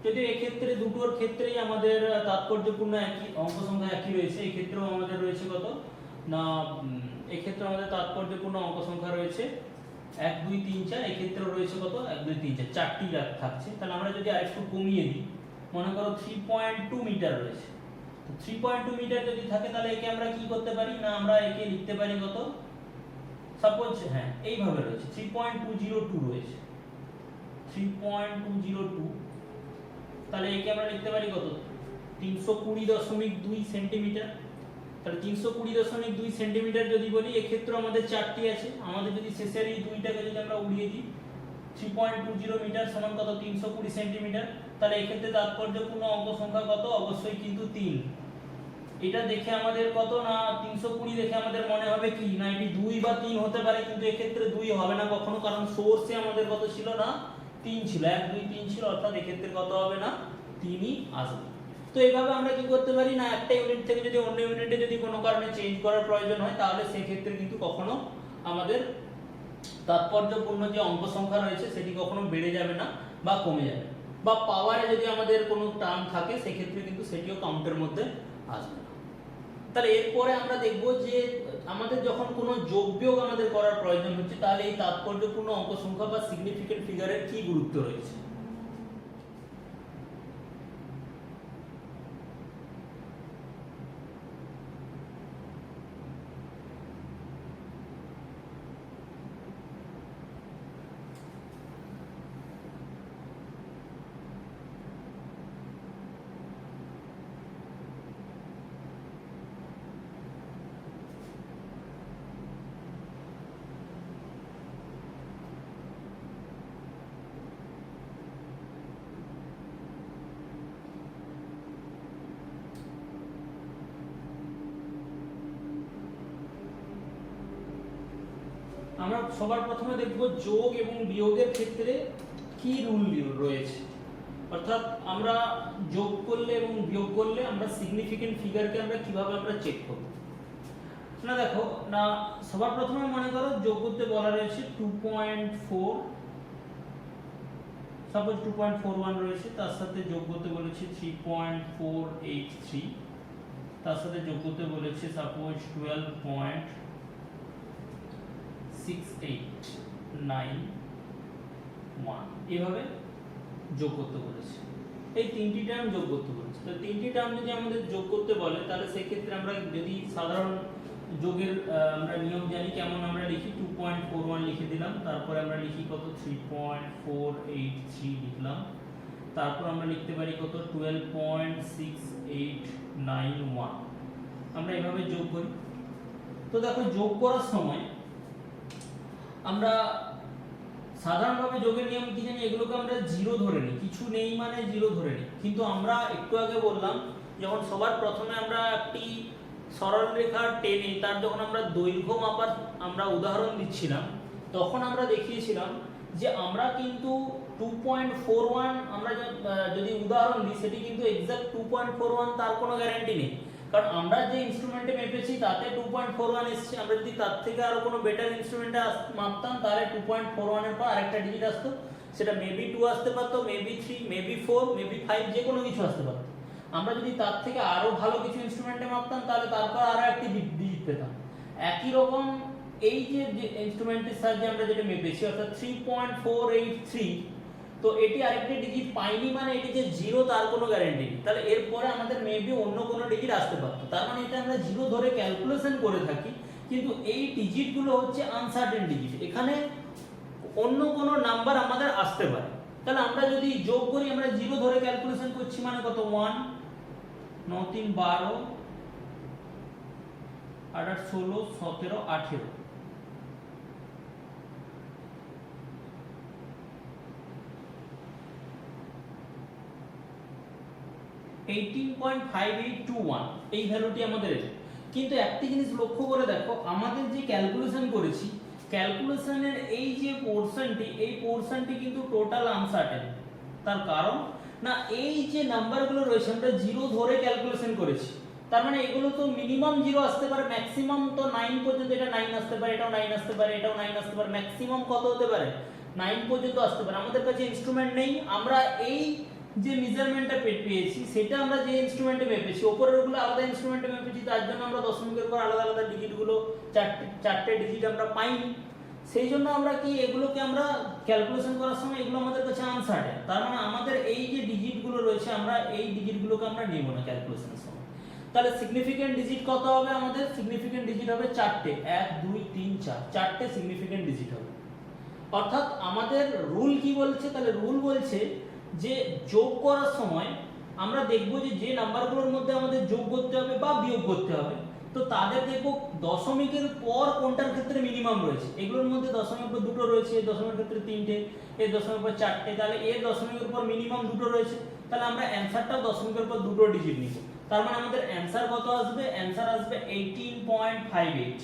যদি এই ক্ষেত্রে দুটোর ক্ষেত্রেই আমাদের তাৎপর্যপূর্ণ একই অঙ্ক সংখ্যা একই রয়েছে, এই ক্ষেত্রেও আমাদের রয়েছে কত না, এই ক্ষেত্রে আমাদের তাৎপর্যপূর্ণ অঙ্ক সংখ্যা রয়েছে 1 2 3 4, এই ক্ষেত্রেও রয়েছে কত 1 2 3 4, চারটি থাকছে। তাহলে আমরা যদি আরেকটু কমিয়ে দিই, মনে করো 3.2 মিটার রয়েছে। তো 3.2 মিটার যদি থাকে তাহলে একে আমরা কি করতে পারি না, আমরা একে লিখতে পারি কত? সাপোজ হ্যাঁ এইভাবে রয়েছে 3.202 রয়েছে 3.202, তাহলে একে আমরা লিখতে পারি কত? 320.2 সেন্টিমিটার। তাহলে 320.2 সেন্টিমিটার যদি বলি, এক্ষেত্রে আমাদের চারটি আছে, আমাদের যদি শেষের এই দুইটাকে যদি আমরা উড়িয়ে দিই 3.20 মিটার সমান কত? 320 সেন্টিমিটার। তাহলে এক্ষেত্রে তাৎপর্যপূর্ণ অঙ্ক সংখ্যা কত? অবশ্যই কিন্তু 3। এটা দেখে আমাদের কত না 320 দেখে আমাদের মনে হবে কি না এটি 2 বা 3 হতে পারে, কিন্তু এক্ষেত্রে 2 হবে না কখনো, কারণ সোর্সে আমাদের কত ছিল না 3 ছিল, 1 2 3 ছিল, অর্থাৎ এক্ষেত্রে কত হবে না 3ই আসবে। তো এইভাবে আমরা কি করতে পারি না, একটা ইউনিট থেকে যদি অন্য ইউনিটে যদি কোনো কারণে চেঞ্জ করার প্রয়োজন হয়, তাহলে সেই ক্ষেত্রে কিন্তু কখনো আমাদের তাৎপর্যপূর্ণ যে অঙ্ক সংখ্যা রয়েছে সেটি কখনো বেড়ে যাবে না বা কমে যাবে, বা পাওয়ারে যদি আমাদের কোনো টার্ম থাকে সেক্ষেত্রে কিন্তু সেটিও কাউন্টের মধ্যে আসবে না। তাহলে এরপরে আমরা দেখব যে আমাদের যখন কোনো যোগ বিয়োগ আমাদের করার প্রয়োজন হচ্ছে, তাহলে এই তাৎপর্যপূর্ণ অঙ্ক সংখ্যা বা সিগনিফিকেন্ট ফিগারের কি গুরুত্ব রয়েছে। আমরা সবার প্রথমে দেখব যোগ এবং বিয়োগের ক্ষেত্রে কি রুল রয়েছে। অর্থাৎ আমরা যোগ করলে এবং বিয়োগ করলে আমরা সিগনিফিকেন্ট ফিগারকে আমরা কিভাবে আমরা চেক করব। না দেখো না, সবার প্রথমে মনে করো যোগ করতে বলা রয়েছে 2.4, সাপোজ 2.41 রয়েছে, তার সাথে যোগ করতে বলেছে 3.483, তার সাথে যোগ করতে বলেছে সাপোজ 12.6891, এভাবে যোগ করতে বলেছে। এই তিনটি টার্ম যোগ করতে বলেছে। তো তিনটি টার্ম যদি আমাদের যোগ করতে বলে তাহলে সেক্ষেত্রে আমরা যদি সাধারণ যোগের আমরা নিয়ম জানি, কেমন আমরা লিখি 2.41 লিখে দিলাম, তারপরে আমরা লিখি কত 3.483 লিখলাম, তারপর আমরা লিখতে পারি কত 12.6891, আমরা এভাবে যোগ করি। তো দেখো যোগ করার সময় আমরা সাধারণভাবে যোগের নিয়ম কি জানি, এগুলোকে আমরা জিরো ধরে নিই, কিছু নেই মানে জিরো ধরে নিই। কিন্তু আমরা একটু আগে বললাম যখন সবার প্রথমে আমরা একটি সরল রেখা টেনে তার যখন আমরা দৈর্ঘ্য মাপার আমরা উদাহরণ দিচ্ছিলাম, তখন আমরা দেখিয়েছিলাম যে আমরা কিন্তু 2.41 আমরা যদি উদাহরণ দিই সেটি কিন্তু এক্সাক্ট 2.41 তার কোনো গ্যারান্টি নেই, কারণ আমরা যে ইনস্ট্রুমেন্টে মেপেছি তাতে 2.41 এসেছে। আমরা যদি তার থেকে আরো কোনো বেটার ইনস্ট্রুমেন্টে মাপতাম তাহলে 2.41 এর পর আরেকটা ডিজিট আসতো, সেটা মেবি 2 আসতে পারতো, মেবি 3, মেবি 4, মেবি 5, যে কোনো কিছু আসতে পারতো। আমরা যদি তার থেকে আরো ভালো কিছু ইনস্ট্রুমেন্টে মাপতাম তাহলে তারপর আরো একটি ডিজিট পেতাম। একই রকম এই যে ইনস্ট্রুমেন্টের সাহায্যে আমরা যেটা মেপেছি অর্থাৎ 3.483, তো এটি আরেকটি ডিজিট পাইনি মানে এটি যে জিরো তার কোনো গ্যারান্টি নেই। তাহলে এরপরে আমাদের মেবি অন্য কোনো ডিজিট আসতে পারতো, তার মানে এটা আমরা জিরো ধরে ক্যালকুলেশন করে থাকি, কিন্তু এই ডিজিটগুলো হচ্ছে আনসার্টেন ডিজিট, এখানে অন্য কোনো নাম্বার আমাদের আসতে পারে। তাহলে আমরা যদি যোগ করি আমরা জিরো ধরে ক্যালকুলেশন করছি মানে কত 1 9 3 12 8 8 16 17 18, 18.5821 এই ভ্যালুটি আমাদের এসে। কিন্তু একটি জিনিস লক্ষ্য করে দেখো, আমাদের যে ক্যালকুলেশন করেছি ক্যালকুলেশনের এই যে পোরশনটি, এই পোরশনটি কিন্তু টোটাল আনসার্টেন। তার কারণ না, এই যে নাম্বারগুলো রয়েছে আমরা জিরো ধরে ক্যালকুলেশন করেছি, তার মানে এগুলো তো মিনিমাম জিরো আসতে পারে, ম্যাক্সিমাম তো 9 পর্যন্ত, এটা 9 আসতে পারে, এটাও 9 আসতে পারে, এটাও 9 আসতে পারে, ম্যাক্সিমাম কত হতে পারে 9 পর্যন্ত আসতে পারে। আমাদের কাছে ইনস্ট্রুমেন্ট নেই, আমরা এই যে মেজারমেন্টটা পেয়েছি সেটা আমরা যে ইনস্ট্রুমেন্টে মেপেছি, উপরের গুলো আলাদা ইনস্ট্রুমেন্টে মেপেছি, তার জন্য আমরা দশমিকের পর আলাদা আলাদা ডিজিটগুলো চারটে ডিজিট আমরা পাইনি। সেই জন্য আমরা কি এগুলোকে আমরা ক্যালকুলেশন করার সময় এগুলো আমাদের কাছে আনসার্টেন, তার মানে আমাদের এই যে ডিজিটগুলো রয়েছে আমরা এই ডিজিটগুলোকে আমরা নেব না ক্যালকুলেশনের সময়। তাহলে সিগনিফিকেন্ট ডিজিট কত হবে আমাদের? সিগনিফিকেন্ট ডিজিট হবে চারটে, 1 2 3 4, চারটে সিগনিফিকেন্ট ডিজিট হবে। অর্থাৎ আমাদের রুল কি বলছে? তাহলে রুল বলছে যে যোগ করার সময় আমরা দেখব যে যে নাম্বারগুলোর মধ্যে আমাদের যোগ করতে হবে বা বিয়োগ করতে হবে, তো তাদের দেখব দশমিকের পর কোনটার ক্ষেত্রে মিনিমাম রয়েছে। এগুলোর মধ্যে দশমিকের পর দুটো রয়েছে, এর দশমিকের ক্ষেত্রে তিনটে, এর দশমিকের পর চারটে, তাহলে এর দশমিকের পর মিনিমাম দুটো রয়েছে, তাহলে আমরা অ্যানসারটাও দশমিকের পর দুটো ডিজিট নিব। তার মানে আমাদের অ্যানসার কত আসবে? অ্যানসার আসবে 18.58,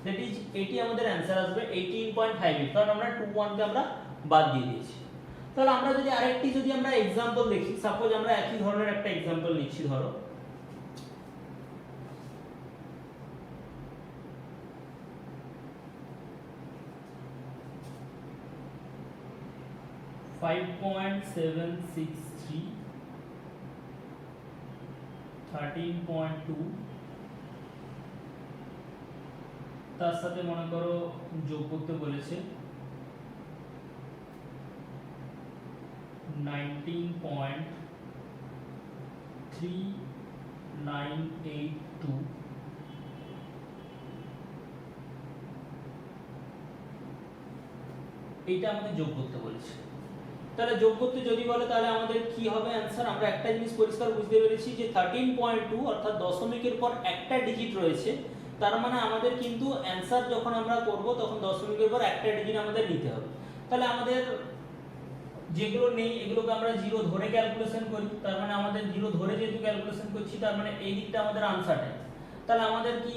দ্যাট ইজ এটি আমাদের অ্যানসার আসবে 18.58, কারণ আমরা 21 কে আমরা বাদ দিয়ে দিয়েছি। তাহলে আমরা যদি আরেকটি যদি আমরা एग्जांपल দেখি, সাপোজ আমরা একই ধরনের একটা एग्जांपल নিচ্ছি, ধরো (5.763) 13.2, তার সাথে মনে করো যোগ করতে বলেছে 19.3982, এইটা আমাদের যোগ করতে বলেছে। তাহলে যোগ করতে যদি বলে তাহলে আমাদের কি হবে অ্যানসার? আমরা একটা জিনিস পরিষ্কার বুঝতে পেরেছি যে 13.2 অর্থাৎ দশমিকের পর একটা ডিজিট রয়েছে, তার মানে আমাদের কিন্তু অ্যানসার যখন আমরা করব তখন দশমিকের পর একটা ডিজিট আমাদের নিতে হবে। তাহলে আমাদের যেগুলো নেই এগুলোকে আমরা জিরো ধরে ক্যালকুলেশন করি, তার মানে আমাদের জিরো ধরে যেহেতু ক্যালকুলেশন করছি তার মানে এই দিকটা আমাদের আনসার্টেন। তাহলে আমাদের কি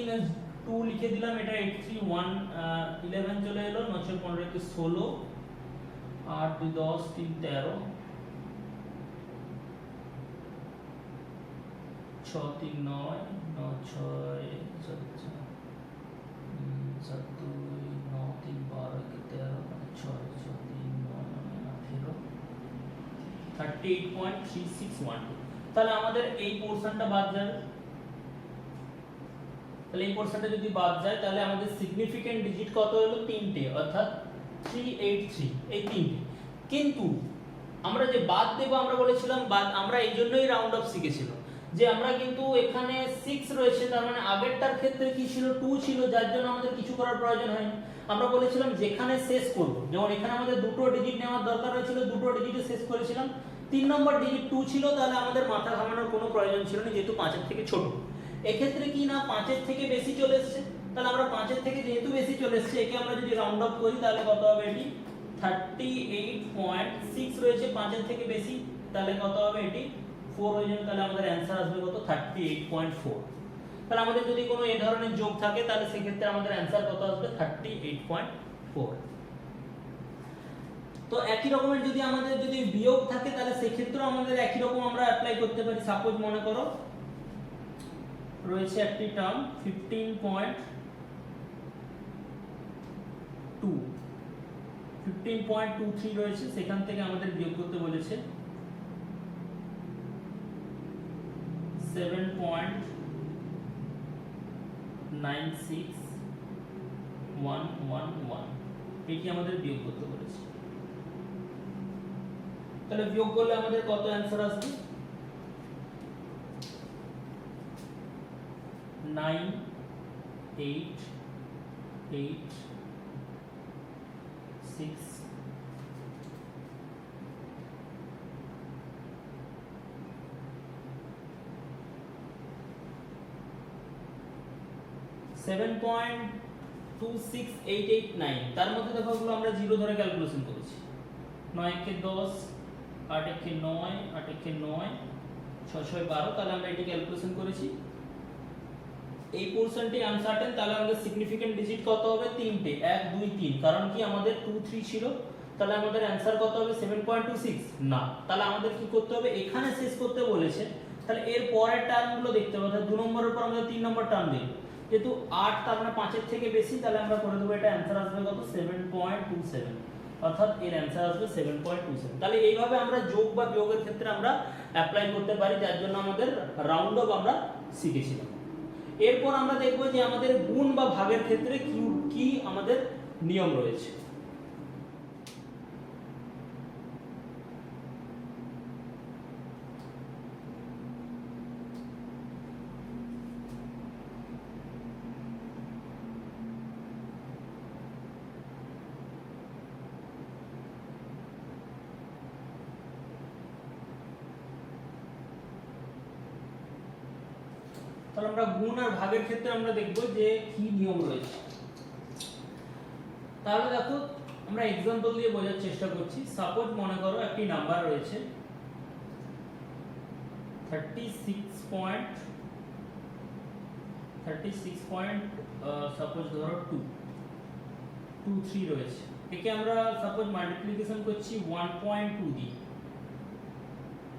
2 লিখে দিলাম, এটা 83111 চলে এলো, 9 15 কে 16, 8 2 10 3 13, 6 3 9 9 6 7 7 2 9 3 12 के 13 6 6 3 9 18 38.3612। তাহলে আমাদের এই পোরশনটা বাদ যাবে। তাহলে এই পোরশনটা যদি বাদ যায় তাহলে আমাদের সিগনিফিকেন্ট ডিজিট কত হলো? 3টে, অর্থাৎ 383, এই 3টে। কিন্তু আমরা যে বাদ দেব, আমরা বলেছিলাম বাদ, আমরা এই জন্যই রাউন্ড অফ শিখেছিলাম যে আমরা কিন্তু এখানে 6 রয়েছে, তার মানে আগেরটার ক্ষেত্রে কি ছিল? 2 ছিল, যার জন্য আমাদের কিছু করার প্রয়োজন হয়নি। আমরা বলেছিলাম যেখানে শেষ করব, যেমন এখানে আমাদের দুটো ডিজিট নেওয়ার দরকার হয়েছিল, দুটো ডিজিটে শেষ করেছিলাম, 3 নম্বর ডিজিট 2 ছিল, তাহলে আমাদের মাথা ঘামানোর কোনো প্রয়োজন ছিল না, যেহেতু 5 এর থেকে ছোট। এক্ষেত্রে কি না, 5 এর থেকে বেশি চলে এসেছে, তাহলে আমরা 5 এর থেকে যেহেতু বেশি চলে এসেছে, একে আমরা যদি রাউন্ড অফ করি তাহলে কত হবে? এটি 38.6 রয়েছে, 5 এর থেকে বেশি, তাহলে কত হবে? এটি 4 হয়ে যাবে, তাহলে আমাদের অ্যানসার আসবে কত? 38.4। তাহলে আমাদের যদি কোনো এই ধরনের যোগ থাকে তাহলে সেক্ষেত্রে আমাদের অ্যানসার কত আসবে? 38.4। তো একই রকমের যদি আমাদের যদি বিয়োগ থাকে তাহলে সেক্ষেত্রেও আমাদের একই রকম আমরা অ্যাপ্লাই করতে পারি। সাপোজ মনে করো রয়েছে একটি টার্ম 15.23 রয়েছে, সেখান থেকে আমাদের বিয়োগ করতে বলেছে 7.96111, এটি আমাদের বিয়োগ করতে বলেছে। তাহলে বিয়োগ করলে আমাদের কত অ্যানসার আসবে? 9 8 8 6 7.26889। তার মধ্যে দেখো এগুলো আমরা জিরো ধরে ক্যালকুলেশন করেছি। 9 কে 10, 8 কে 9, 8 কে 9, 6 6 12, তাহলে আমরা এটি ক্যালকুলেশন করেছি। এই পোরশনটি আনসার্টেন, তাহলে আমাদের সিগনিফিকেন্ট ডিজিট কত হবে? 3টে, 1 2 3। কারণ কি আমাদের 2 3 ছিল, তাহলে আমাদের অ্যানসার কত হবে? 7.26 না। তাহলে আমাদের কি করতে হবে? এখানে শেষ করতে বলেছে, তাহলে এর পরের টার্মগুলো দেখতে হবে, অর্থাৎ 2 নম্বরের পর আমাদের 3 নম্বর টার্ম দেখব। যেহেতু 8 তার মানে 5 এর থেকে বেশি, তাহলে আমরা করে দেব, এটা অ্যানসার আসবে কত? 7.27, অর্থাৎ এর অ্যানসার আসবে 7.27। তাহলে এইভাবে আমরা যোগ বা বিয়োগের ক্ষেত্রে আমরা অ্যাপ্লাই করতে পারি, যার জন্য আমাদের রাউন্ড অফ আমরা শিখেছিলাম। এরপর আমরা দেখব যে আমাদের গুণ বা ভাগের ক্ষেত্রে কি আমাদের নিয়ম রয়েছে। তাহলে আমরা গুণ আর ভাগের ক্ষেত্রে আমরা দেখব যে কি নিয়ম রয়েছে। তাহলে দেখো আমরা एग्जांपल দিয়ে বোঝার চেষ্টা করছি। সাপোজ মনে করো একটি নাম্বার রয়েছে 36 সাপোজ ধরো 23 রয়েছে। একে আমরা সাপোজ মাল্টিপ্লিকেশন করছি 1.2 দিয়ে।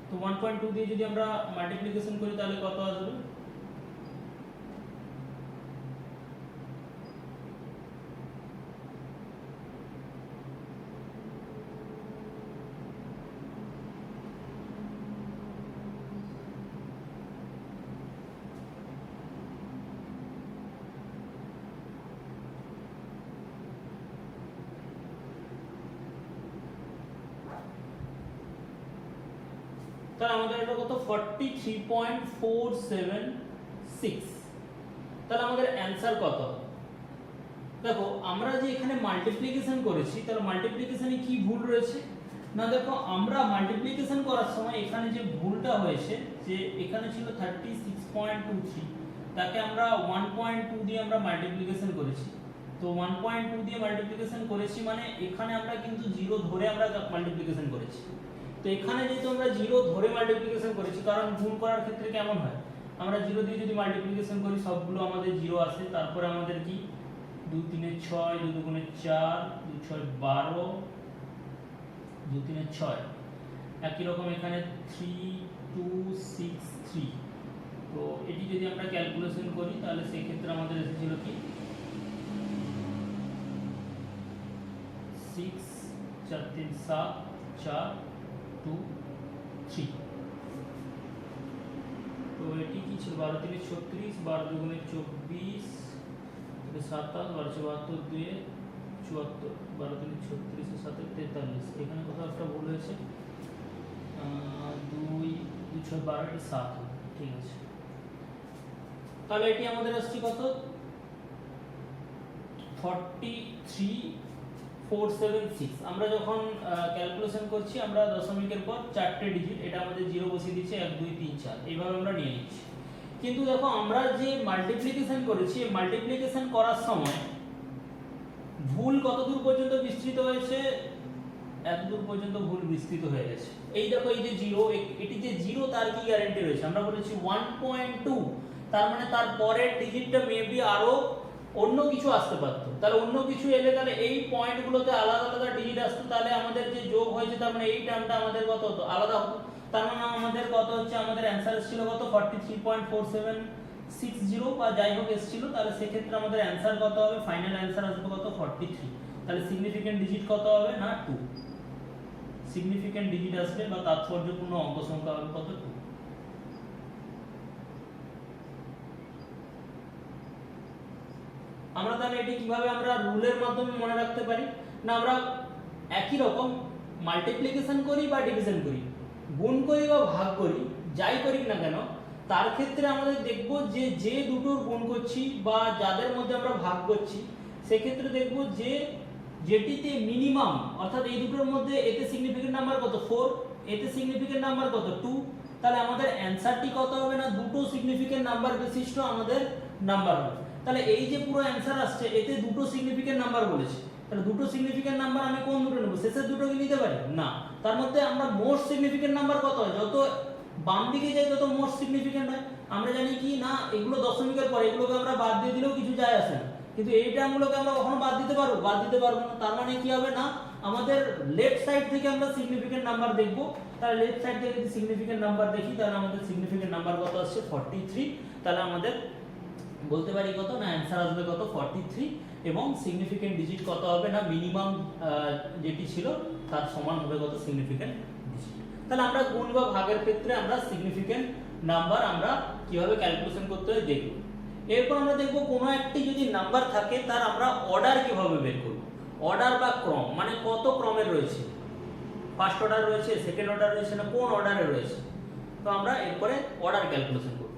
তো 1.2 দিয়ে যদি আমরা মাল্টিপ্লিকেশন করি তাহলে কত আসবে? তাহলে আমাদের এটা কত? 43.476। তাহলে আমাদের অ্যানসার কত? দেখো আমরা যে এখানে মাল্টিপ্লিকেশন করেছি, তাহলে মাল্টিপ্লিকেশনে কি ভুল রয়েছে না? দেখো আমরা মাল্টিপ্লিকেশন করার সময় এখানে যে ভুলটা হয়েছে, যে এখানে ছিল 36.23, তাকে আমরা 1.2 দিয়ে আমরা মাল্টিপ্লিকেশন করেছি। তো 1.2 দিয়ে মাল্টিপ্লিকেশন করেছি মানে এখানে আমরা কিন্তু 0 ধরে আমরা মাল্টিপ্লিকেশন করেছি। তো এখানে যেহেতু আমরা 0 ধরে মাল্টিপ্লিকেশন করেছি, কারণ গুণ করার ক্ষেত্রে কেমন হয়, আমরা 0 দিয়ে যদি মাল্টিপ্লিকেশন করি সবগুলো আমাদের 0 আসে। তারপরে আমাদের কি 2 3 6, 2 2 4, 2 6 12, 2 3 6। একই রকম এখানে 3 2 6 3। তো এটি যদি আমরা ক্যালকুলেশন করি তাহলে সেই ক্ষেত্রে আমাদের এসেছিল কি 6 4 3 7 4 2 3। তো এটি কি ছিল 12 3 36, 12 2 24, 27 12 72 2 74, 12 3 36 7 43। এখানে কোথাও একটা ভুল হয়েছে, 2 2 6 12 এটা 7। ঠিক আছে, তাহলে এটি আমাদের আসছে কত 43476। আমরা যখন ক্যালকুলেশন করছি আমরা দশমিকের পর চারটে ডিজিট, এটা আমাদের 0 বসিয়ে দিচ্ছে 1 2 3 4 এইভাবে আমরা নিয়ে নিচ্ছি। কিন্তু দেখো আমরা যে মাল্টিপ্লিকেশন করেছি, মাল্টিপ্লিকেশন করার সময় ভুল কত দূর পর্যন্ত বিস্তৃত হয়েছে, এত দূর পর্যন্ত ভুল বিস্তৃত হয়ে গেছে। এই দেখো এই যে 0, এটি যে 0 তার কি গ্যারান্টি রয়েছে? আমরা বলেছি 1.2, তার মানে তার পরের ডিজিটটা মেবি আরো অন্য কিছু আসতে পারতো। তাহলে অন্য কিছু এলে তাহলে এই পয়েন্টগুলোতে আলাদা আলাদা ডিজিট আসতো, তাহলে আমাদের যে যোগ হয়েছে তার মানে এই টার্মটা আমাদের কত হতো, আলাদা হতো। তার মানে আমাদের কত হচ্ছে, আমাদের অ্যানসার ছিল কত 43.4760 বা যাই হোক এসেছিল। তাহলে সেক্ষেত্রে আমাদের অ্যানসার কত হবে, ফাইনাল অ্যানসার আসবে কত 43। তাহলে সিগনিফিকেন্ট ডিজিট কত হবে না 2। সিগনিফিকেন্ট ডিজিট আসবে বা তাৎপর্যপূর্ণ অঙ্ক সংখ্যা হবে কত 2। আমরা তাহলে এটি কিভাবে আমরা রুলের মাধ্যমে মনে রাখতে পারি না, আমরা একই রকম মাল্টিপ্লিকেশন করি বা ডিভিশন করি, গুণ করি বা ভাগ করি, যাই করি না কেন, তার ক্ষেত্রে আমাদের দেখব যে যে দুটোর গুণ করছি বা যাদের মধ্যে আমরা ভাগ করছি সেক্ষেত্রে দেখব যে যেটিতে মিনিমাম, অর্থাৎ এই দুটোর মধ্যে এতে সিগনিফিকেন্ট নাম্বার কত 4, এতে সিগনিফিকেন্ট নাম্বার কত 2, তাহলে আমাদের অ্যানসারটি কত হবে না দুটো সিগনিফিকেন্ট নাম্বার বিশিষ্ট আমাদের নাম্বার হবে। তাহলে এই যে পুরো অ্যানসার আসছে এতে দুটো সিগনিফিকেন্ট নাম্বার বলেছে, তাহলে দুটো সিগনিফিকেন্ট নাম্বার আমি কোন দুটো নেব, শেষের দুটো কি নিতে পারি না। তার মধ্যে আমরা মোস্ট সিগনিফিকেন্ট নাম্বার কত হয়, যত বাম দিকে যাই তত মোস্ট সিগনিফিকেন্ট হয়। আমরা জানি কি না এগুলো দশমিকের পরে, এগুলোকে আমরা বাদ দিয়ে দিলেও কিছু যায় আসে না, কিন্তু এই টার্মগুলোকে আমরা কখনো বাদ দিতে পারবো, বাদ দিতে পারবো না। তার মানে কি হবে না আমাদের লেফট সাইড থেকে আমরা সিগনিফিকেন্ট নাম্বার দেখব। তাহলে লেফট সাইড থেকে যদি সিগনিফিকেন্ট নাম্বার দেখি তাহলে আমাদের সিগনিফিকেন্ট নাম্বার কত আসছে 43। তাহলে আমাদের বলতে পারি কত না অ্যানসার আসবে কত 43 এবং সিগনিফিকেন্ট ডিজিট কত হবে না মিনিমাম যেটি ছিল তার সমান হবে কত সিগনিফিকেন্ট ডিজিট। তাহলে আমরা গুণ বা ভাগের ক্ষেত্রে আমরা সিগনিফিকেন্ট নাম্বার আমরা কিভাবে ক্যালকুলেশন করতে হয় দেখব। এরপর আমরা দেখব কোনো একটি যদি নাম্বার থাকে তার আমরা অর্ডার কিভাবে বের করব। অর্ডার বা ক্রম মানে কত ক্রমের রয়েছে, ফার্স্ট অর্ডার রয়েছে, সেকেন্ড অর্ডার রয়েছে না কোন অর্ডারে রয়েছে। তো আমরা এরপরে অর্ডার ক্যালকুলেশন করব।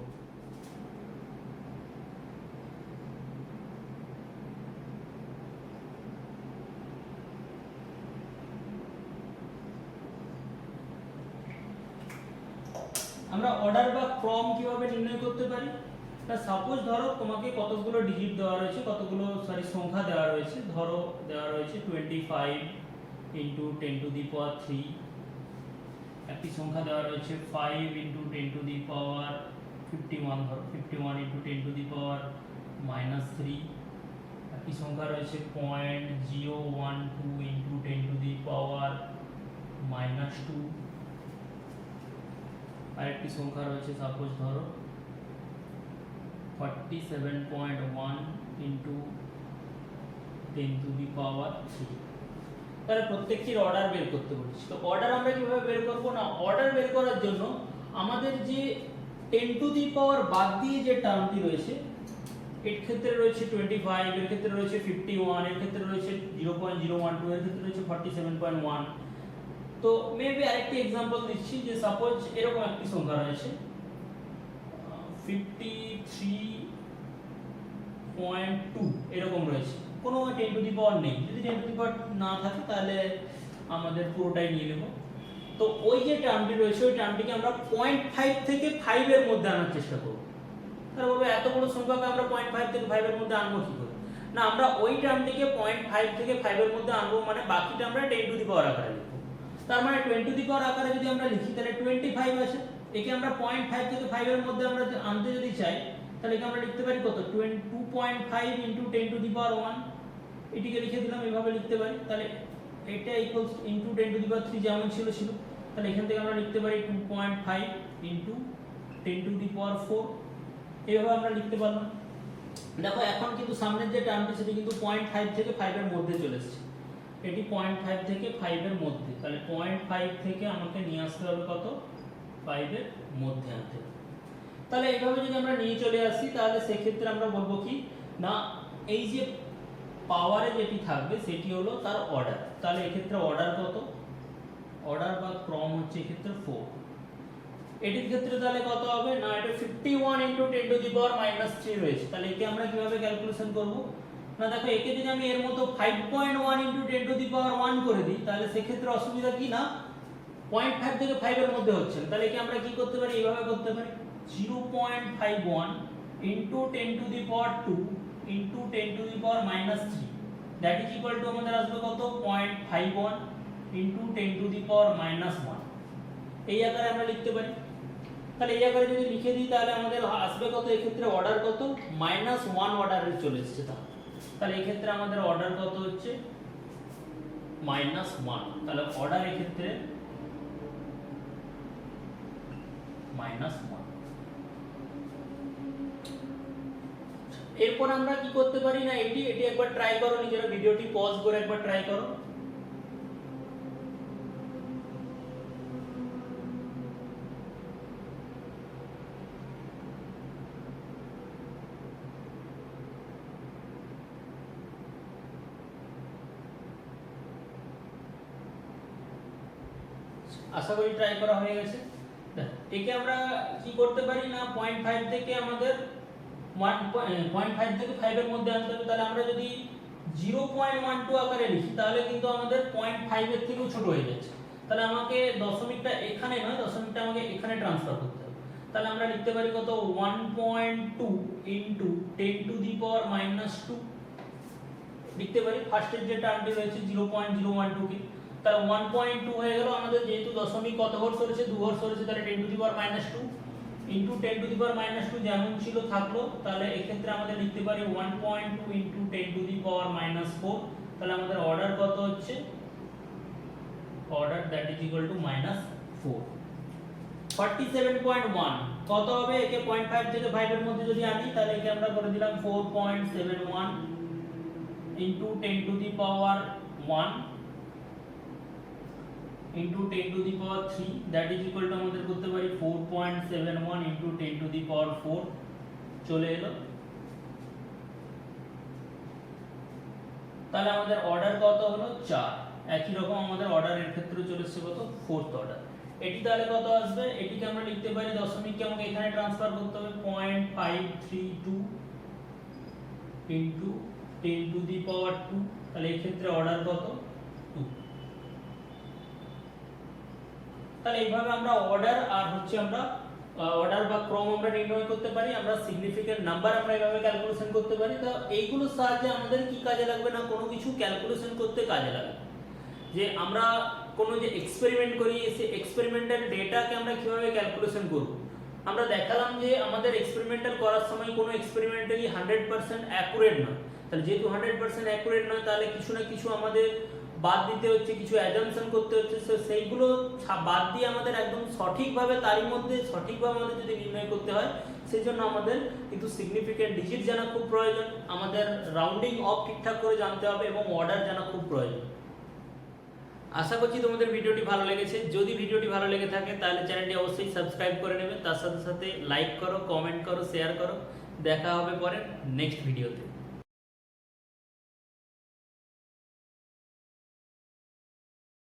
আমরা অর্ডার বা ক্রম কিভাবে নির্ণয় করতে পারি না, সাপোজ ধরো তোমাকে কতগুলো ডিজিট দেওয়া রয়েছে, কতগুলো সংখ্যা দেওয়া রয়েছে, ধরো দেওয়া রয়েছে 25 × 10⁻³ একটি সংখ্যা দেওয়া রয়েছে 5 × 10⁻51 ধরো 51 × 10⁻³ একটি সংখ্যা রয়েছে 0.012 × 10⁻²। আরেকটি সংখ্যা রয়েছে সাপোজ ধরো 47.1 × 10⁻³। তাহলে প্রত্যেকটির অর্ডার বের করতে বলছি। তো অর্ডার আমরা কিভাবে বের করব না, অর্ডার বের করার জন্য আমাদের যে 10⁻³ বাদ দিয়ে যে টার্মটি রয়েছে এর ক্ষেত্রে রয়েছে 25, এর ক্ষেত্রে রয়েছে 51, এর ক্ষেত্রে রয়েছে 0.012, এর ক্ষেত্রে রয়েছে 47.1। তো মেবি আরেকটি एग्जांपल দিচ্ছি যে সাপোজ এরকম একটি সংখ্যা রয়েছে 53.2 এরকম রয়েছে, কোনো 10⁻³ নেই। যদি 10⁻³ না থাকে তাহলে আমাদের পুরোটাই নিয়ে নেব। তো ওই যে টার্মটি রয়েছে ওই টার্মটিকে আমরা 0.5 থেকে 5 এর মধ্যে আনার চেষ্টা করব। তাহলে বলবো এত বড় সংখ্যাকে আমরা 0.5 থেকে 5 এর মধ্যে আনবো কি করে না, আমরা ওই টার্মটিকে 0.5 থেকে 5 এর মধ্যে আনবো, মানে বাকিটা আমরা 10⁻³ আকারে লিখব। তার মানে 20⁻³ আকারে যদি আমরা লিখি তাহলে 25 আছে, একে আমরা 0.5 থেকে 5 এর মধ্যে আমরা আনতে যদি চাই তাহলে একে আমরা লিখতে পারি কত 2.5 × 10⁻⁴ এটিকে লিখে দিলাম, এভাবে লিখতে পারি। তাহলে এটা ইকুয়ালস ইনটু 10⁻³ যেমন ছিল তাহলে এখান থেকে আমরা লিখতে পারি 2.5 × 10⁻⁴ এইভাবে আমরা লিখতে পারলাম। দেখো এখন কিন্তু সামনের যে টার্মটি সেটা কিন্তু 0.5 থেকে 5 এর মধ্যে চলে এসেছে, এটি 0.5 থেকে 5 এর মধ্যে, তাহলে 0.5 থেকে আমাকে নিয়ে আসতে হবে কত 5 এর মধ্যে আনতে হবে। তাহলে এইভাবে যদি আমরা নিয়ে চলে আসি তাহলে সেক্ষেত্রে আমরা বলবো কি না এই যে পাওয়ারে যেটি থাকবে সেটি হলো তার অর্ডার। তাহলে এক্ষেত্রে অর্ডার কত, অর্ডার বা ক্রম হচ্ছে এক্ষেত্রে 4। এটির ক্ষেত্রে তাহলে কত হবে না এটা 51 × 10⁻³ রয়েছে। তাহলে একে আমরা কিভাবে ক্যালকুলেশন করব না দেখো একে যদি আমি এর মতো 5.1 × 10⁻1 করে দিই তাহলে সেক্ষেত্রে অসুবিধা কি না 0.5 থেকে 5 এর মধ্যে হচ্ছে না। তাহলে একে আমরা কি করতে পারি এইভাবে করতে পারি 0.51 × 10⁻² × 10⁻³ দ্যাট ইজ ইকুয়াল টু আমাদের আসবে কত 0.51 × 10⁻1 এই আকারে আমরা লিখতে পারি। তাহলে এই আকারে যদি লিখে দিই তাহলে আমাদের আসবে কত এক্ষেত্রে অর্ডার কত -1 অর্ডারে চলে এসেছে। তাহলে এই ক্ষেত্রে আমাদের অর্ডার কত হচ্ছে -1, তাহলে অর্ডার এই ক্ষেত্রে -1। এরপর আমরা কি করতে পারি না এটি একবার ট্রাই করো, নিজেরা ভিডিওটি পজ করে একবার ট্রাই করো। আশা করি ট্রাই করা হয়ে গেছে। একে আমরা কি করতে পারি না 0.5 থেকে আমাদের 0.5 থেকে 5 এর মধ্যে আনতে হবে। তাহলে আমরা যদি 0.12 আকারে লিখি তাহলে কিন্তু আমাদের 0.5 এর থেকেও ছোট হয়ে যাচ্ছে। তাহলে আমাকে দশমিকটা এখানে নয়, দশমিকটা আমাকে এখানে ট্রান্সফার করতে হবে। তাহলে আমরা লিখতে পারি কত 1.2 × 10⁻² লিখতে পারি। ফার্স্টের যে টার্মটি রয়েছে 0.012 কে তাহলে 1.2 হয়ে গেল আমাদের, যেহেতু দশমিক কত ঘর সরেছে 2 ঘর সরেছে তাহলে 10⁻² × 10⁻² যেমন ছিল থাকলো। তাহলে এই ক্ষেত্রে আমাদের লিখতে পারি 1.2 × 10⁻⁴ তাহলে আমাদের অর্ডার কত হচ্ছে order that is equal to -4। 47.1 কত হবে একে 0.5 থেকে 5 এর মধ্যে যদি আনি তাহলে একে আমরা করে দিলাম 4.71 × 10⁻1 × 10⁻³ that is equal to আমাদের করতে পারি 4.71 × 10⁻4 চলে এলো। তাহলে আমাদের অর্ডার কত হলো 4। একই রকম আমাদের অর্ডারের ক্ষেত্রে চলে এসেছে কত 4th অর্ডার। এটি তাহলে কত আসবে এটিকে আমরা লিখতে পারি দশমিককে আমাকে এখানে ট্রান্সফার করতে হবে 0.532 × 10⁻²। তাহলে এই ক্ষেত্রে অর্ডার কত 2। তাহলে এইভাবে আমরা অর্ডার আর হচ্ছে আমরা অর্ডার বা ক্রম আমরা নির্ণয় করতে পারি। আমরা সিগনিফিকেন্ট নাম্বার আমরা এইভাবে ক্যালকুলেশন করতে পারি। তো এইগুলোর সাহায্যে আমাদের কি কাজে লাগবে না কোনো কিছু ক্যালকুলেশন করতে কাজে লাগবে। যে আমরা কোনো যে এক্সপেরিমেন্ট করি সেই এক্সপেরিমেন্টাল ডেটাকে আমরা কিভাবে ক্যালকুলেশন করব। আমরা দেখালাম যে আমাদের এক্সপেরিমেন্টাল করার সময় কোনো এক্সপেরিমেন্টালি 100% অ্যাকুরেট নয়। তাহলে যেহেতু 100% অ্যাকুরেট নয় তাহলে কিছু না কিছু আমাদের বাদ দিতে হচ্ছে, কিছু অ্যাজাম্পশন করতে হচ্ছে। সেইগুলো বাদ দিয়ে আমাদের একদম সঠিকভাবে তারই মধ্যে সঠিকভাবে আমাদের যদি নির্ণয় করতে হয় সেই জন্য আমাদের কিন্তু সিগনিফিকেন্ট ডিজিট জানা খুব প্রয়োজন, আমাদের রাউন্ডিং অফ ঠিকঠাক করে জানতে হবে এবং অর্ডার জানা খুব প্রয়োজন। আশা করছি তোমাদের ভিডিওটি ভালো লেগেছে। যদি ভিডিওটি ভালো লেগে থাকে তাহলে চ্যানেলটি অবশ্যই সাবস্ক্রাইব করে নেবে, তার সাথে সাথে লাইক করো, কমেন্ট করো, শেয়ার করো। দেখা হবে পরে নেক্সট ভিডিওতে।